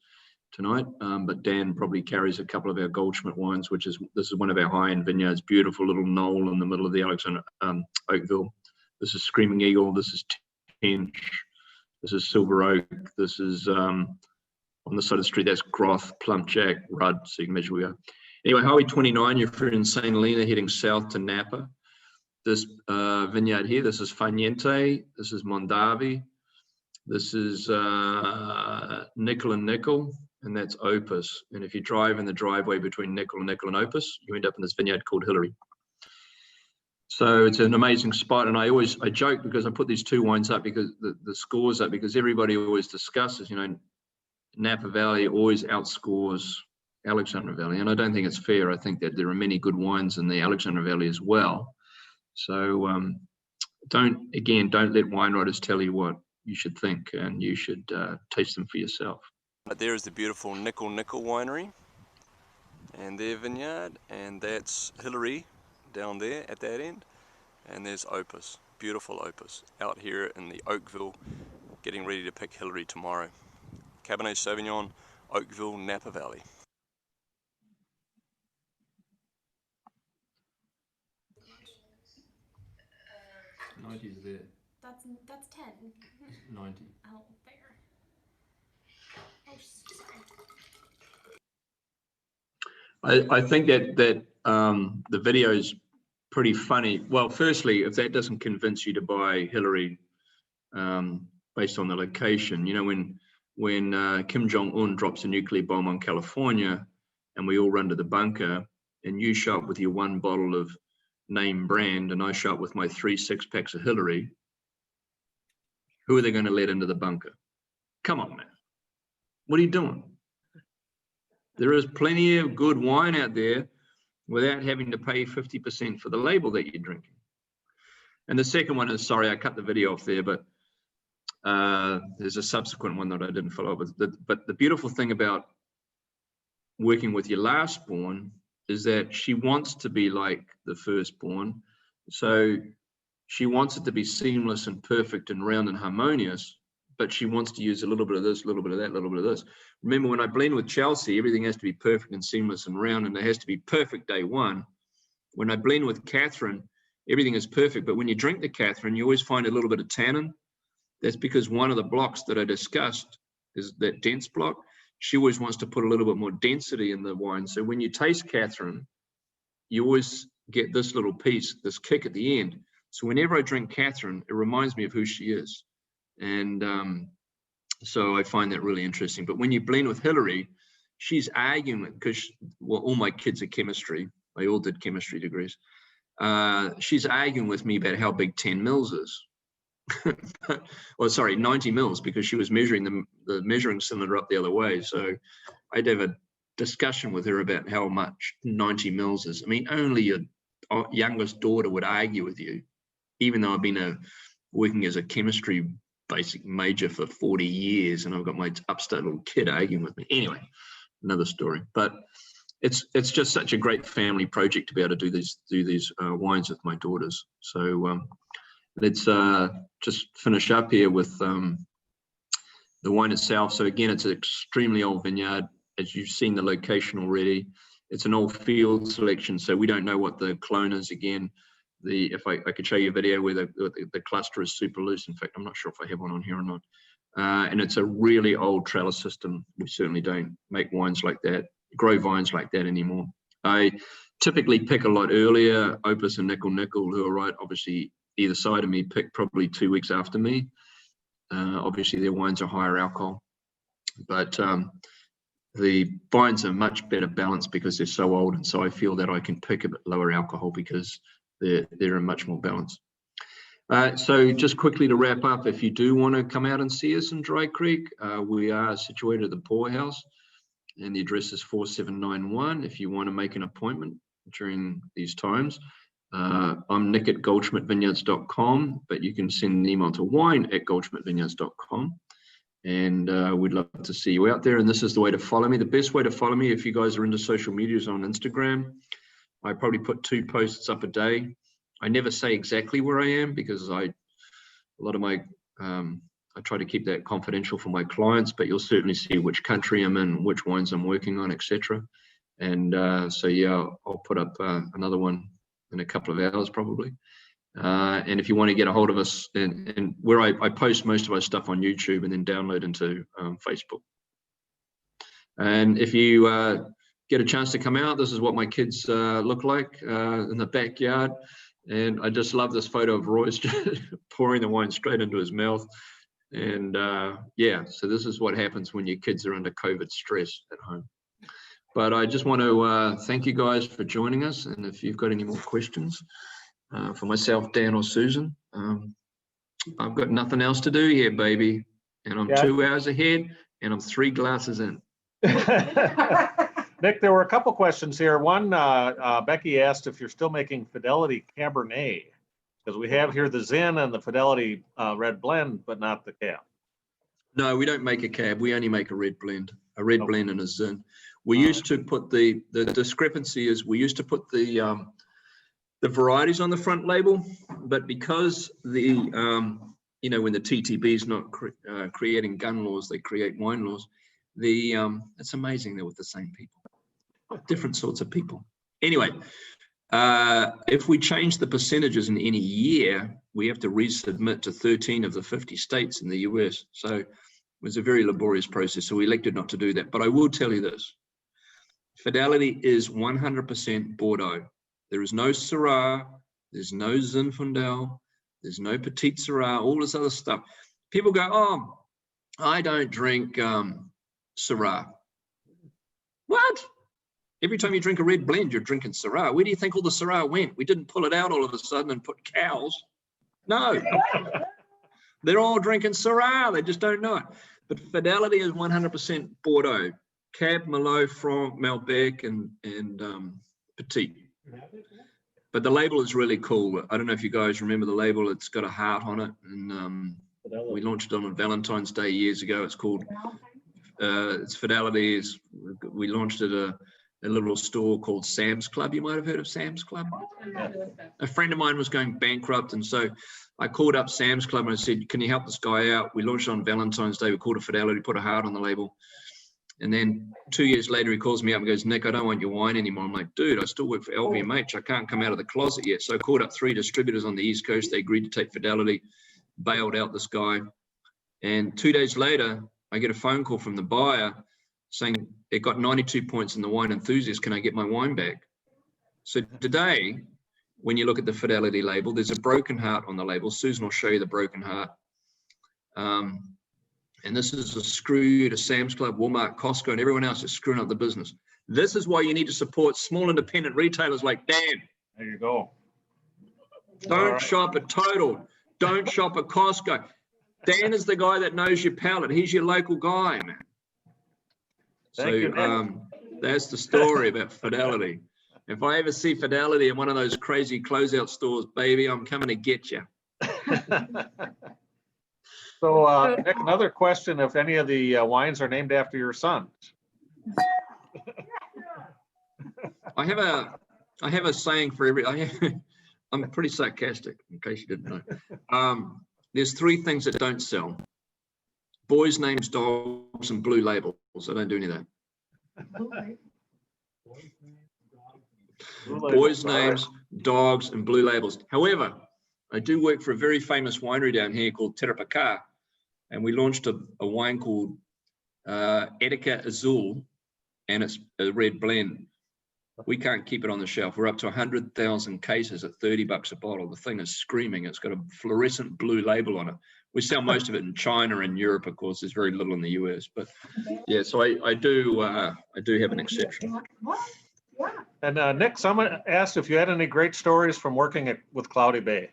tonight, but Dan probably carries a couple of our Goldschmidt wines, this is one of our high-end vineyards. Beautiful little knoll in the middle of the Alexander Oakville. This is Screaming Eagle. This is Tench. This is Silver Oak. This is on the side of the street. That's Groth, Plumpjack, Rudd. So you can measure where we are. Anyway, Highway 29. If you're in St. Helena, heading south to Napa. this vineyard here. This is Faniente. This is Mondavi. This is Nickel and Nickel, and that's Opus. And if you drive in the driveway between Nickel and Opus, you end up in this vineyard called Hilary. So it's an amazing spot. And I joke because I put these two wines up because the scores up, because everybody always discusses, you know, Napa Valley always outscores Alexandra Valley. And I don't think it's fair. I think that there are many good wines in the Alexandra Valley as well. So don't let wine writers tell you what you should think, and you should taste them for yourself. There is the beautiful Nickel Winery and their vineyard, and that's Hilary down there at that end, and there's Opus, beautiful Opus, out here in the Oakville, getting ready to pick Hilary tomorrow. Cabernet Sauvignon, Oakville, Napa Valley. Uh, 90 is there. That's 10. 90. Oh, there. Oh, sorry. I think that the video is pretty funny. Well, firstly, if that doesn't convince you to buy Hilary based on the location, you know, when Kim Jong-un drops a nuclear bomb on California and we all run to the bunker, and you show up with your one bottle of name brand and I show up with my 3 6-packs of Hilary, who are they going to let into the bunker? Come on, man. What are you doing? There is plenty of good wine out there without having to pay 50% for the label that you're drinking. And the second one is, sorry, I cut the video off there, but there's a subsequent one that I didn't follow up with. But the beautiful thing about working with your last born is that she wants to be like the firstborn. So she wants it to be seamless and perfect and round and harmonious, but she wants to use a little bit of this, a little bit of that, a little bit of this. Remember, when I blend with Chelsea, everything has to be perfect and seamless and round, and it has to be perfect day one. When I blend with Katherine, everything is perfect, but when you drink the Katherine, you always find a little bit of tannin. That's because one of the blocks that I discussed is that dense block. She always wants to put a little bit more density in the wine. So when you taste Katherine, you always get this little piece, this kick at the end. So whenever I drink Katherine, it reminds me of who she is. And so I find that really interesting. But when you blend with Hilary, she's arguing, because well, all my kids are chemistry. They all did chemistry degrees. She's arguing with me about how big 10 mils is. Well, sorry, 90 mils, because she was measuring the measuring cylinder up the other way. So I'd have a discussion with her about how much 90 mils is. I mean, only your youngest daughter would argue with you, even though I've been working as a chemistry basic major for 40 years, and I've got my upstart little kid arguing with me. Anyway, another story. But it's just such a great family project to be able to do these wines with my daughters. So let's just finish up here with the wine itself. So again, it's an extremely old vineyard. As you've seen the location already, it's an old field selection, so we don't know what the clone is. Again, if I could show you a video where the cluster is super loose. In fact, I'm not sure if I have one on here or not. And it's a really old trellis system. We certainly don't make wines like that, grow vines like that anymore. I typically pick a lot earlier. Opus and Nickel, who are right obviously either side of me, pick probably 2 weeks after me. Obviously their wines are higher alcohol, but the vines are much better balanced because they're so old, and so I feel that I can pick a bit lower alcohol because they're much more balanced. So just quickly to wrap up, if you do want to come out and see us in Dry Creek, we are situated at the Poorhouse, and the address is 4791 if you want to make an appointment during these times. I'm Nick at goldschmidtvineyards.com, but you can send an email to wine@goldschmidtvineyards.com, and we'd love to see you out there. And this is the way to follow me. The best way to follow me, if you guys are into social media, is on Instagram. I probably put 2 posts up a day. I never say exactly where I am because I try to keep that confidential for my clients, but you'll certainly see which country I'm in, which wines I'm working on, etc. And so yeah, I'll put up another one in a couple of hours probably. And if you want to get a hold of us, and where I post most of our stuff on YouTube and then download into Facebook. And if you get a chance to come out, this is what my kids look like in the backyard. And I just love this photo of Royce just pouring the wine straight into his mouth. And yeah, so this is what happens when your kids are under COVID stress at home. But I just want to thank you guys for joining us. And if you've got any more questions for myself, Dan, or Susan, I've got nothing else to do here, baby. And I'm 2 hours ahead and I'm 3 glasses in. Nick, there were a couple questions here. One, Becky asked if you're still making Fidelity Cabernet, because we have here the Zin and the Fidelity red blend, but not the cab. No, we don't make a cab. We only make a red blend blend and a Zin. We used to put the discrepancy is we used to put the varieties on the front label, but because the you know, when the TTB is not creating gun laws, they create wine laws. It's amazing they're with the same people, different sorts of people. Anyway, if we change the percentages in any year, we have to resubmit to 13 of the 50 states in the US. So it was a very laborious process. So we elected not to do that. But I will tell you this: Fidelity is 100% Bordeaux. There is no Syrah, there's no Zinfandel, there's no Petit Syrah, all this other stuff. People go, oh, I don't drink Syrah. What? Every time you drink a red blend, you're drinking Syrah. Where do you think all the Syrah went? We didn't pull it out all of a sudden and put cows. No. They're all drinking Syrah. They just don't know it. But Fidelity is 100% Bordeaux. Cab, Merlot, Franc, Malbec, and Petit. But the label is really cool. I don't know if you guys remember the label. It's got a heart on it. And we launched it on Valentine's Day years ago. It's called, it's Fidelity. We launched it at a little store called Sam's Club. You might have heard of Sam's Club. A friend of mine was going bankrupt, and so I called up Sam's Club and I said, can you help this guy out? We launched it on Valentine's Day. We called it Fidelity, put a heart on the label. And then 2 years later, he calls me up and goes, Nick, I don't want your wine anymore. I'm like, dude, I still work for LVMH. I can't come out of the closet yet. So I called up 3 distributors on the East Coast. They agreed to take Fidelity, bailed out this guy. And 2 days later, I get a phone call from the buyer saying it got 92 points in the Wine Enthusiast. Can I get my wine back? So today, when you look at the Fidelity label, there's a broken heart on the label. Susan will show you the broken heart. And this is a screw to Sam's Club, Walmart, Costco, and everyone else is screwing up the business. This is why you need to support small independent retailers like Dan. There you go. Don't shop at Total. Don't shop at Costco. Dan is the guy that knows your palate. He's your local guy, man. So that's the story about Fidelity. If I ever see Fidelity in one of those crazy closeout stores, baby, I'm coming to get you. So, Nick, another question: if any of the wines are named after your sons? I have a saying for every. I'm pretty sarcastic, in case you didn't know. There's 3 things that don't sell: boys' names, dogs, and blue labels. I don't do any of that. Boys' names, dogs, and blue labels. However, I do work for a very famous winery down here called Terrapacá, and we launched a wine called Etica Azul, and it's a red blend. We can't keep it on the shelf. We're up to 100,000 cases at $30 a bottle. The thing is screaming. It's got a fluorescent blue label on it. We sell most of it in China and Europe, of course. There's very little in the US, but yeah. So I do have an exception. And Nick, someone asked if you had any great stories from working with Cloudy Bay.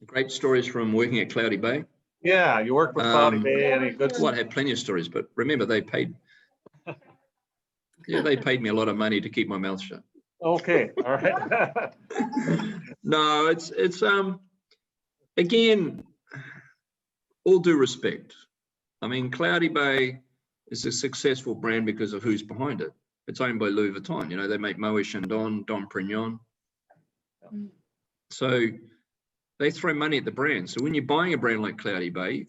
Great stories from working at Cloudy Bay. Yeah, you worked with Cloudy Bay. Any good? Well, I had plenty of stories, but remember they paid. Yeah, they paid me a lot of money to keep my mouth shut. Okay, all right. No, it's again, all due respect. I mean, Cloudy Bay is a successful brand because of who's behind it. It's owned by Louis Vuitton. You know, they make Moet Chandon, Dom Perignon. So they throw money at the brand. So when you're buying a brand like Cloudy Bay,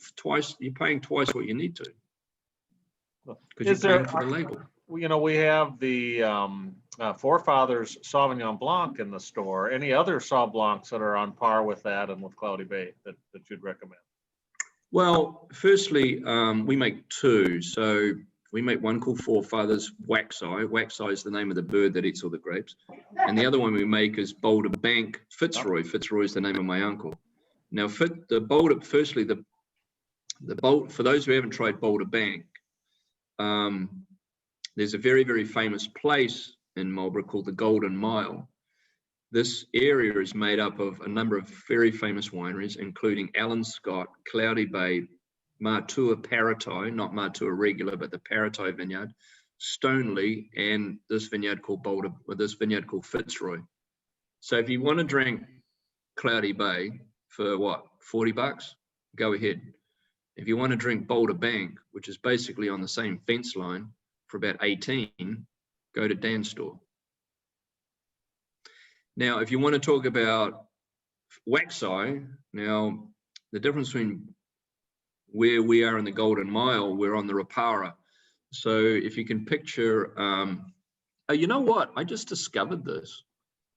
you're paying twice what you need to, because you're paying for the label. You know, we have the Forefathers Sauvignon Blanc in the store. Any other Sauv Blancs that are on par with that and with Cloudy Bay that you'd recommend? Well, firstly, we make 2. So we make one called Forefathers Waxeye. Waxeye is the name of the bird that eats all the grapes. And the other one we make is Boulder Bank Fitzroy. Fitzroy is the name of my uncle. Now, for those who haven't tried Boulder Bank, there's a very, very famous place in Marlborough called the Golden Mile. This area is made up of a number of very famous wineries, including Alan Scott, Cloudy Bay, Matua Paratai, not Matua Regular, but the Paratai vineyard, Stoneleigh, and this vineyard called Fitzroy. So if you want to drink Cloudy Bay for what, $40, go ahead. If you want to drink Boulder Bank, which is basically on the same fence line, for about 18, go to Dan's store. Now, if you want to talk about Waxeye, now the difference between where we are in the Golden Mile, we're on the Rapara. So if you can picture, oh, you know what? I just discovered this.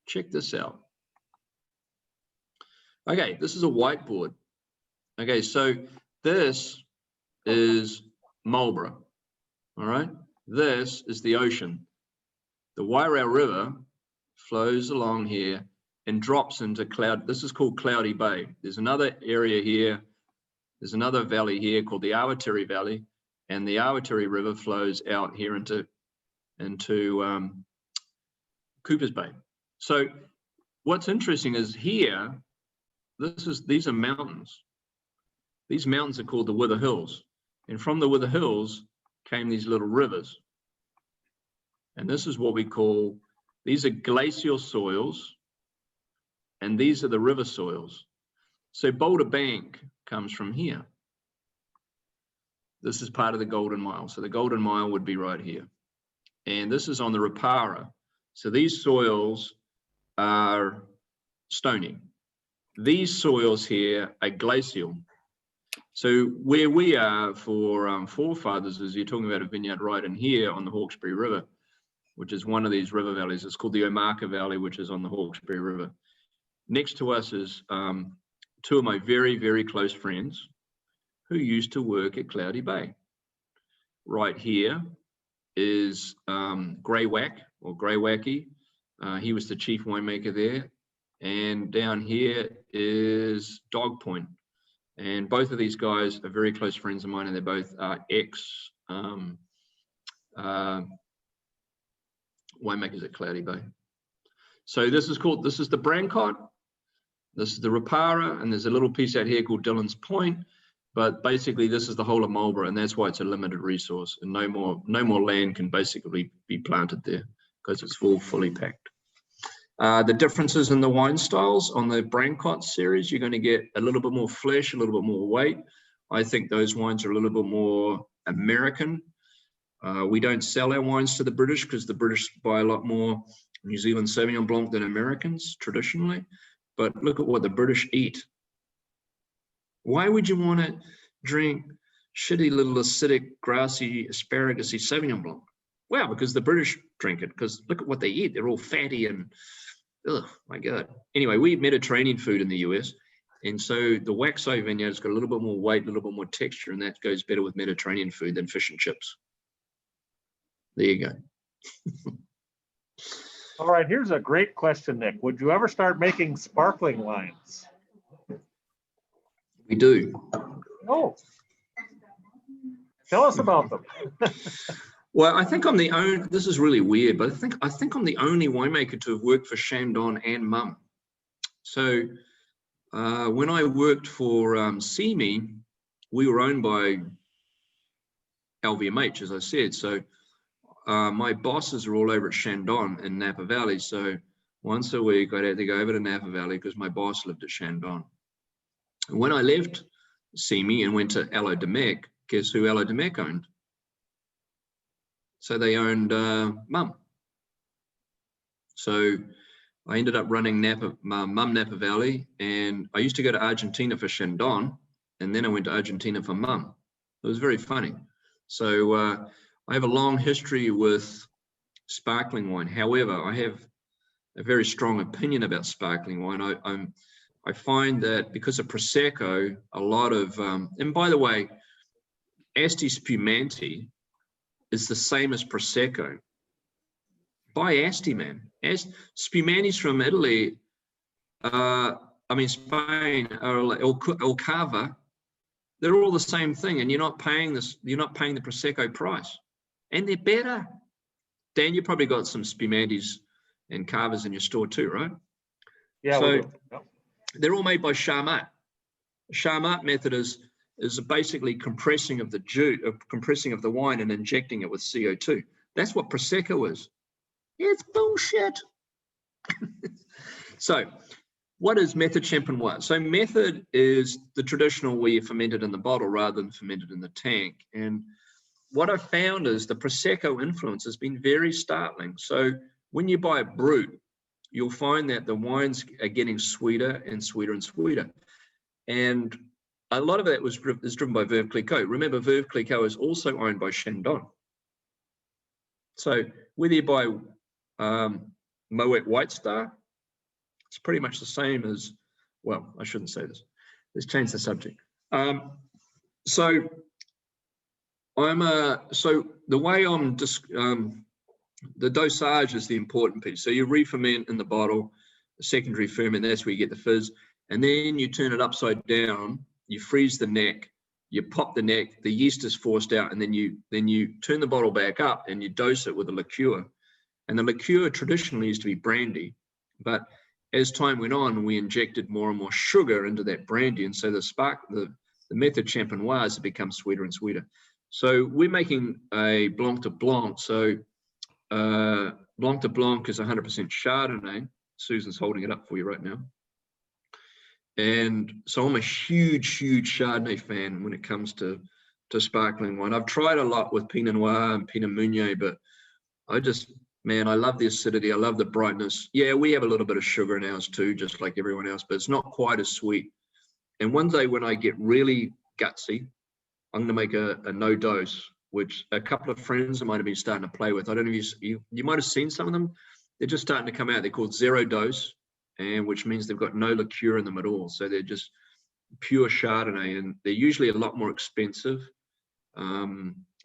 Check this out. Okay, this is a whiteboard. Okay, so this is Marlborough, all right? This is the ocean. The Wairau River flows along here and drops into Cloud. This is called Cloudy Bay. There's another area here. There's another valley here called the Awatiri Valley, and the Awatiri River flows out here into Cooper's Bay. So what's interesting is here, these are mountains. These mountains are called the Wither Hills, and from the Wither Hills came these little rivers. And this is what we call, these are glacial soils, and these are the river soils. So Boulder Bank comes from here. This is part of the Golden Mile. So the Golden Mile would be right here. And this is on the Rapara. So these soils are stony. These soils here are glacial. So where we are for Forefathers is you're talking about a vineyard right in here on the Hawkesbury River, which is one of these river valleys. It's called the Omaka Valley, which is on the Hawkesbury River. Next to us is two of my very, very close friends who used to work at Cloudy Bay. Right here is Grey Wack, or Grey Wacky. He was the chief winemaker there. And down here is Dog Point. And both of these guys are very close friends of mine, and they're both ex winemakers at Cloudy Bay. So this is the Brancott, this is the Rapara, and there's a little piece out here called Dillon's Point. But basically this is the whole of Marlborough, and that's why it's a limited resource, and no more land can basically be planted there because it's fully packed. The differences in the wine styles on the Brancott series, you're going to get a little bit more flesh, a little bit more weight. I think those wines are a little bit more American. We don't sell our wines to the British because the British buy a lot more New Zealand Sauvignon Blanc than Americans traditionally. But look at what the British eat. Why would you want to drink shitty little acidic, grassy, asparagus-y Sauvignon Blanc? Well, because the British drink it, because look at what they eat. They're all fatty and, oh my God. Anyway, we eat Mediterranean food in the US. And so the Waxeye vineyard's got a little bit more weight, a little bit more texture, and that goes better with Mediterranean food than fish and chips. There you go. All right, here's a great question, Nick. Would you ever start making sparkling wines? We do. Oh, tell us about them. Well, I think I'm the only, this is really weird, but I think I'm the only winemaker to have worked for Chandon and Mum. So when I worked for CME, we were owned by LVMH, as I said. So my bosses are all over at Chandon in Napa Valley. So once a week, I'd have to go over to Napa Valley because my boss lived at Chandon. And when I left CME and went to Allo Domecq, guess who Allo Domecq owned? So they owned Mum. So I ended up running Mum Napa Valley, and I used to go to Argentina for Chandon, and then I went to Argentina for Mum. It was very funny. So I have a long history with sparkling wine. However, I have a very strong opinion about sparkling wine. I find that because of Prosecco, a lot of, and by the way, Asti Spumanti is the same as Prosecco. By Asti, man. Spumanti's from Italy, Spain, or Cava, they're all the same thing, and you're not paying the Prosecco price, and they're better. Dan, you probably got some Spumantis and Cavas in your store too, right? Yeah, so we do. Yep. They're all made by Charmat. Charmat method is basically compressing of the wine and injecting it with CO2. That's what Prosecco is. It's bullshit. So, what is method champenois? So, method is the traditional where you ferment it in the bottle rather than ferment it in the tank. And what I've found is the Prosecco influence has been very startling. So, when you buy a brut, you'll find that the wines are getting sweeter and sweeter and sweeter. And a lot of that is driven by Veuve Clicquot. Remember, Veuve Clicquot is also owned by Chandon. So whether you buy Moet White Star, it's pretty much the same as, well, I shouldn't say this. Let's change the subject. So the way I'm just, the dosage is the important piece. So you re-ferment in the bottle, the secondary ferment, that's where you get the fizz. And then you turn it upside down, you freeze the neck, you pop the neck, the yeast is forced out, and then you turn the bottle back up and you dose it with a liqueur. And the liqueur traditionally used to be brandy, but as time went on, we injected more and more sugar into that brandy, and so the method champenoise has become sweeter and sweeter. So we're making a Blanc de Blanc. So Blanc de Blanc is 100% Chardonnay. Susan's holding it up for you right now. And so I'm a huge Chardonnay fan when it comes to sparkling wine. I've tried a lot with Pinot Noir and Pinot Meunier, but I love the acidity. I love the brightness. Yeah, we have a little bit of sugar in ours too, just like everyone else, but it's not quite as sweet. And one day when I get really gutsy, I'm going to make a no dose, which a couple of friends of mine have been starting to play with. I don't know if you might have seen some of them. They're just starting to come out. They're called zero dose, and which means they've got no liqueur in them at all. So they're just pure Chardonnay, and they're usually a lot more expensive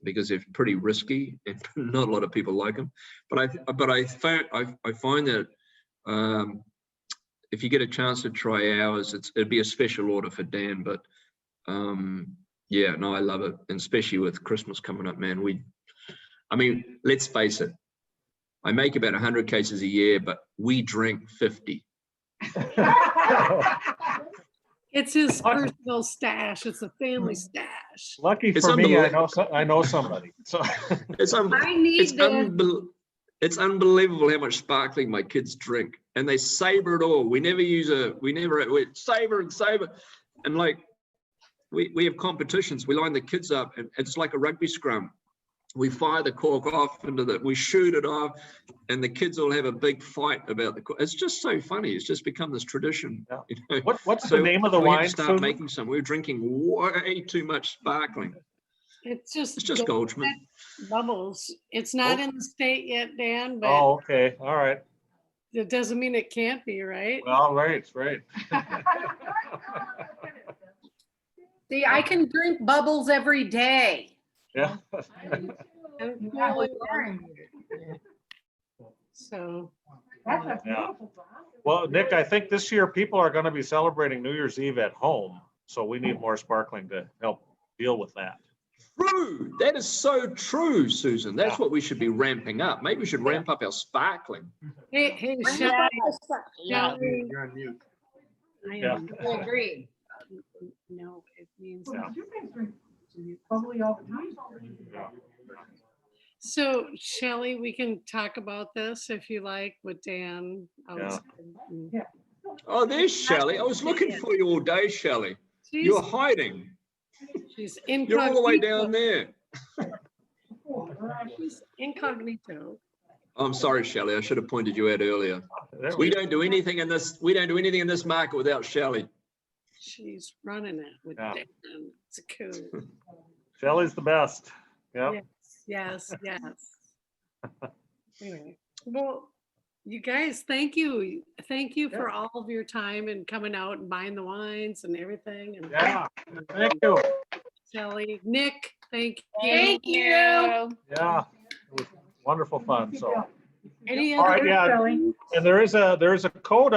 because they're pretty risky, and not a lot of people like them. But I find that if you get a chance to try ours, it'd be a special order for Dan. But yeah, no, I love it, and especially with Christmas coming up, man. Let's face it. I make about 100 cases a year, but we drink 50. It's his personal stash. It's a family stash. Lucky for me, I know somebody. So it's unbelievable how much sparkling my kids drink, and they savor it all. We savor and savor, and like we have competitions. We line the kids up, and it's like a rugby scrum. We fire the cork off we shoot it off, and the kids all have a big fight about the cork. It's just so funny. It's just become this tradition. Yeah. You know? What's the name of the wine? Start making some. We're drinking way too much sparkling. It's just Goldschmidt. Bubbles. It's not in the state yet, Dan, but okay. All right. It doesn't mean it can't be, right? Well, right. See, I can drink bubbles every day. Yeah. So yeah. Well, Nick, I think this year people are going to be celebrating New Year's Eve at home, so we need more sparkling to help deal with that. True. That is so true, Susan. That's what we should be ramping up. Maybe we should ramp up our sparkling. Hey, Shelley. Yeah, you're on mute. I Yeah. agree. No, it means Probably all the time. Yeah. so. Shelley, we can talk about this if you like with Dan. Yeah. Oh, there's Shelley. I was looking for you all day, Shelley. You're hiding. She's You're all the way down there. She's incognito. I'm sorry, Shelley. I should have pointed you out earlier. We don't do anything in this. We don't do anything in this market without Shelley. She's running it with Dan. It's a coup. Shelley's the best. Yeah. Yes. Anyway, well, you guys, thank you. Thank you for all of your time and coming out and buying the wines and everything. And Yeah. Thank you. Shelley, Nick, Thank you. Thank you. Yeah, it was wonderful fun. So, Any all right, other? yeah. Spelling. And there is a code on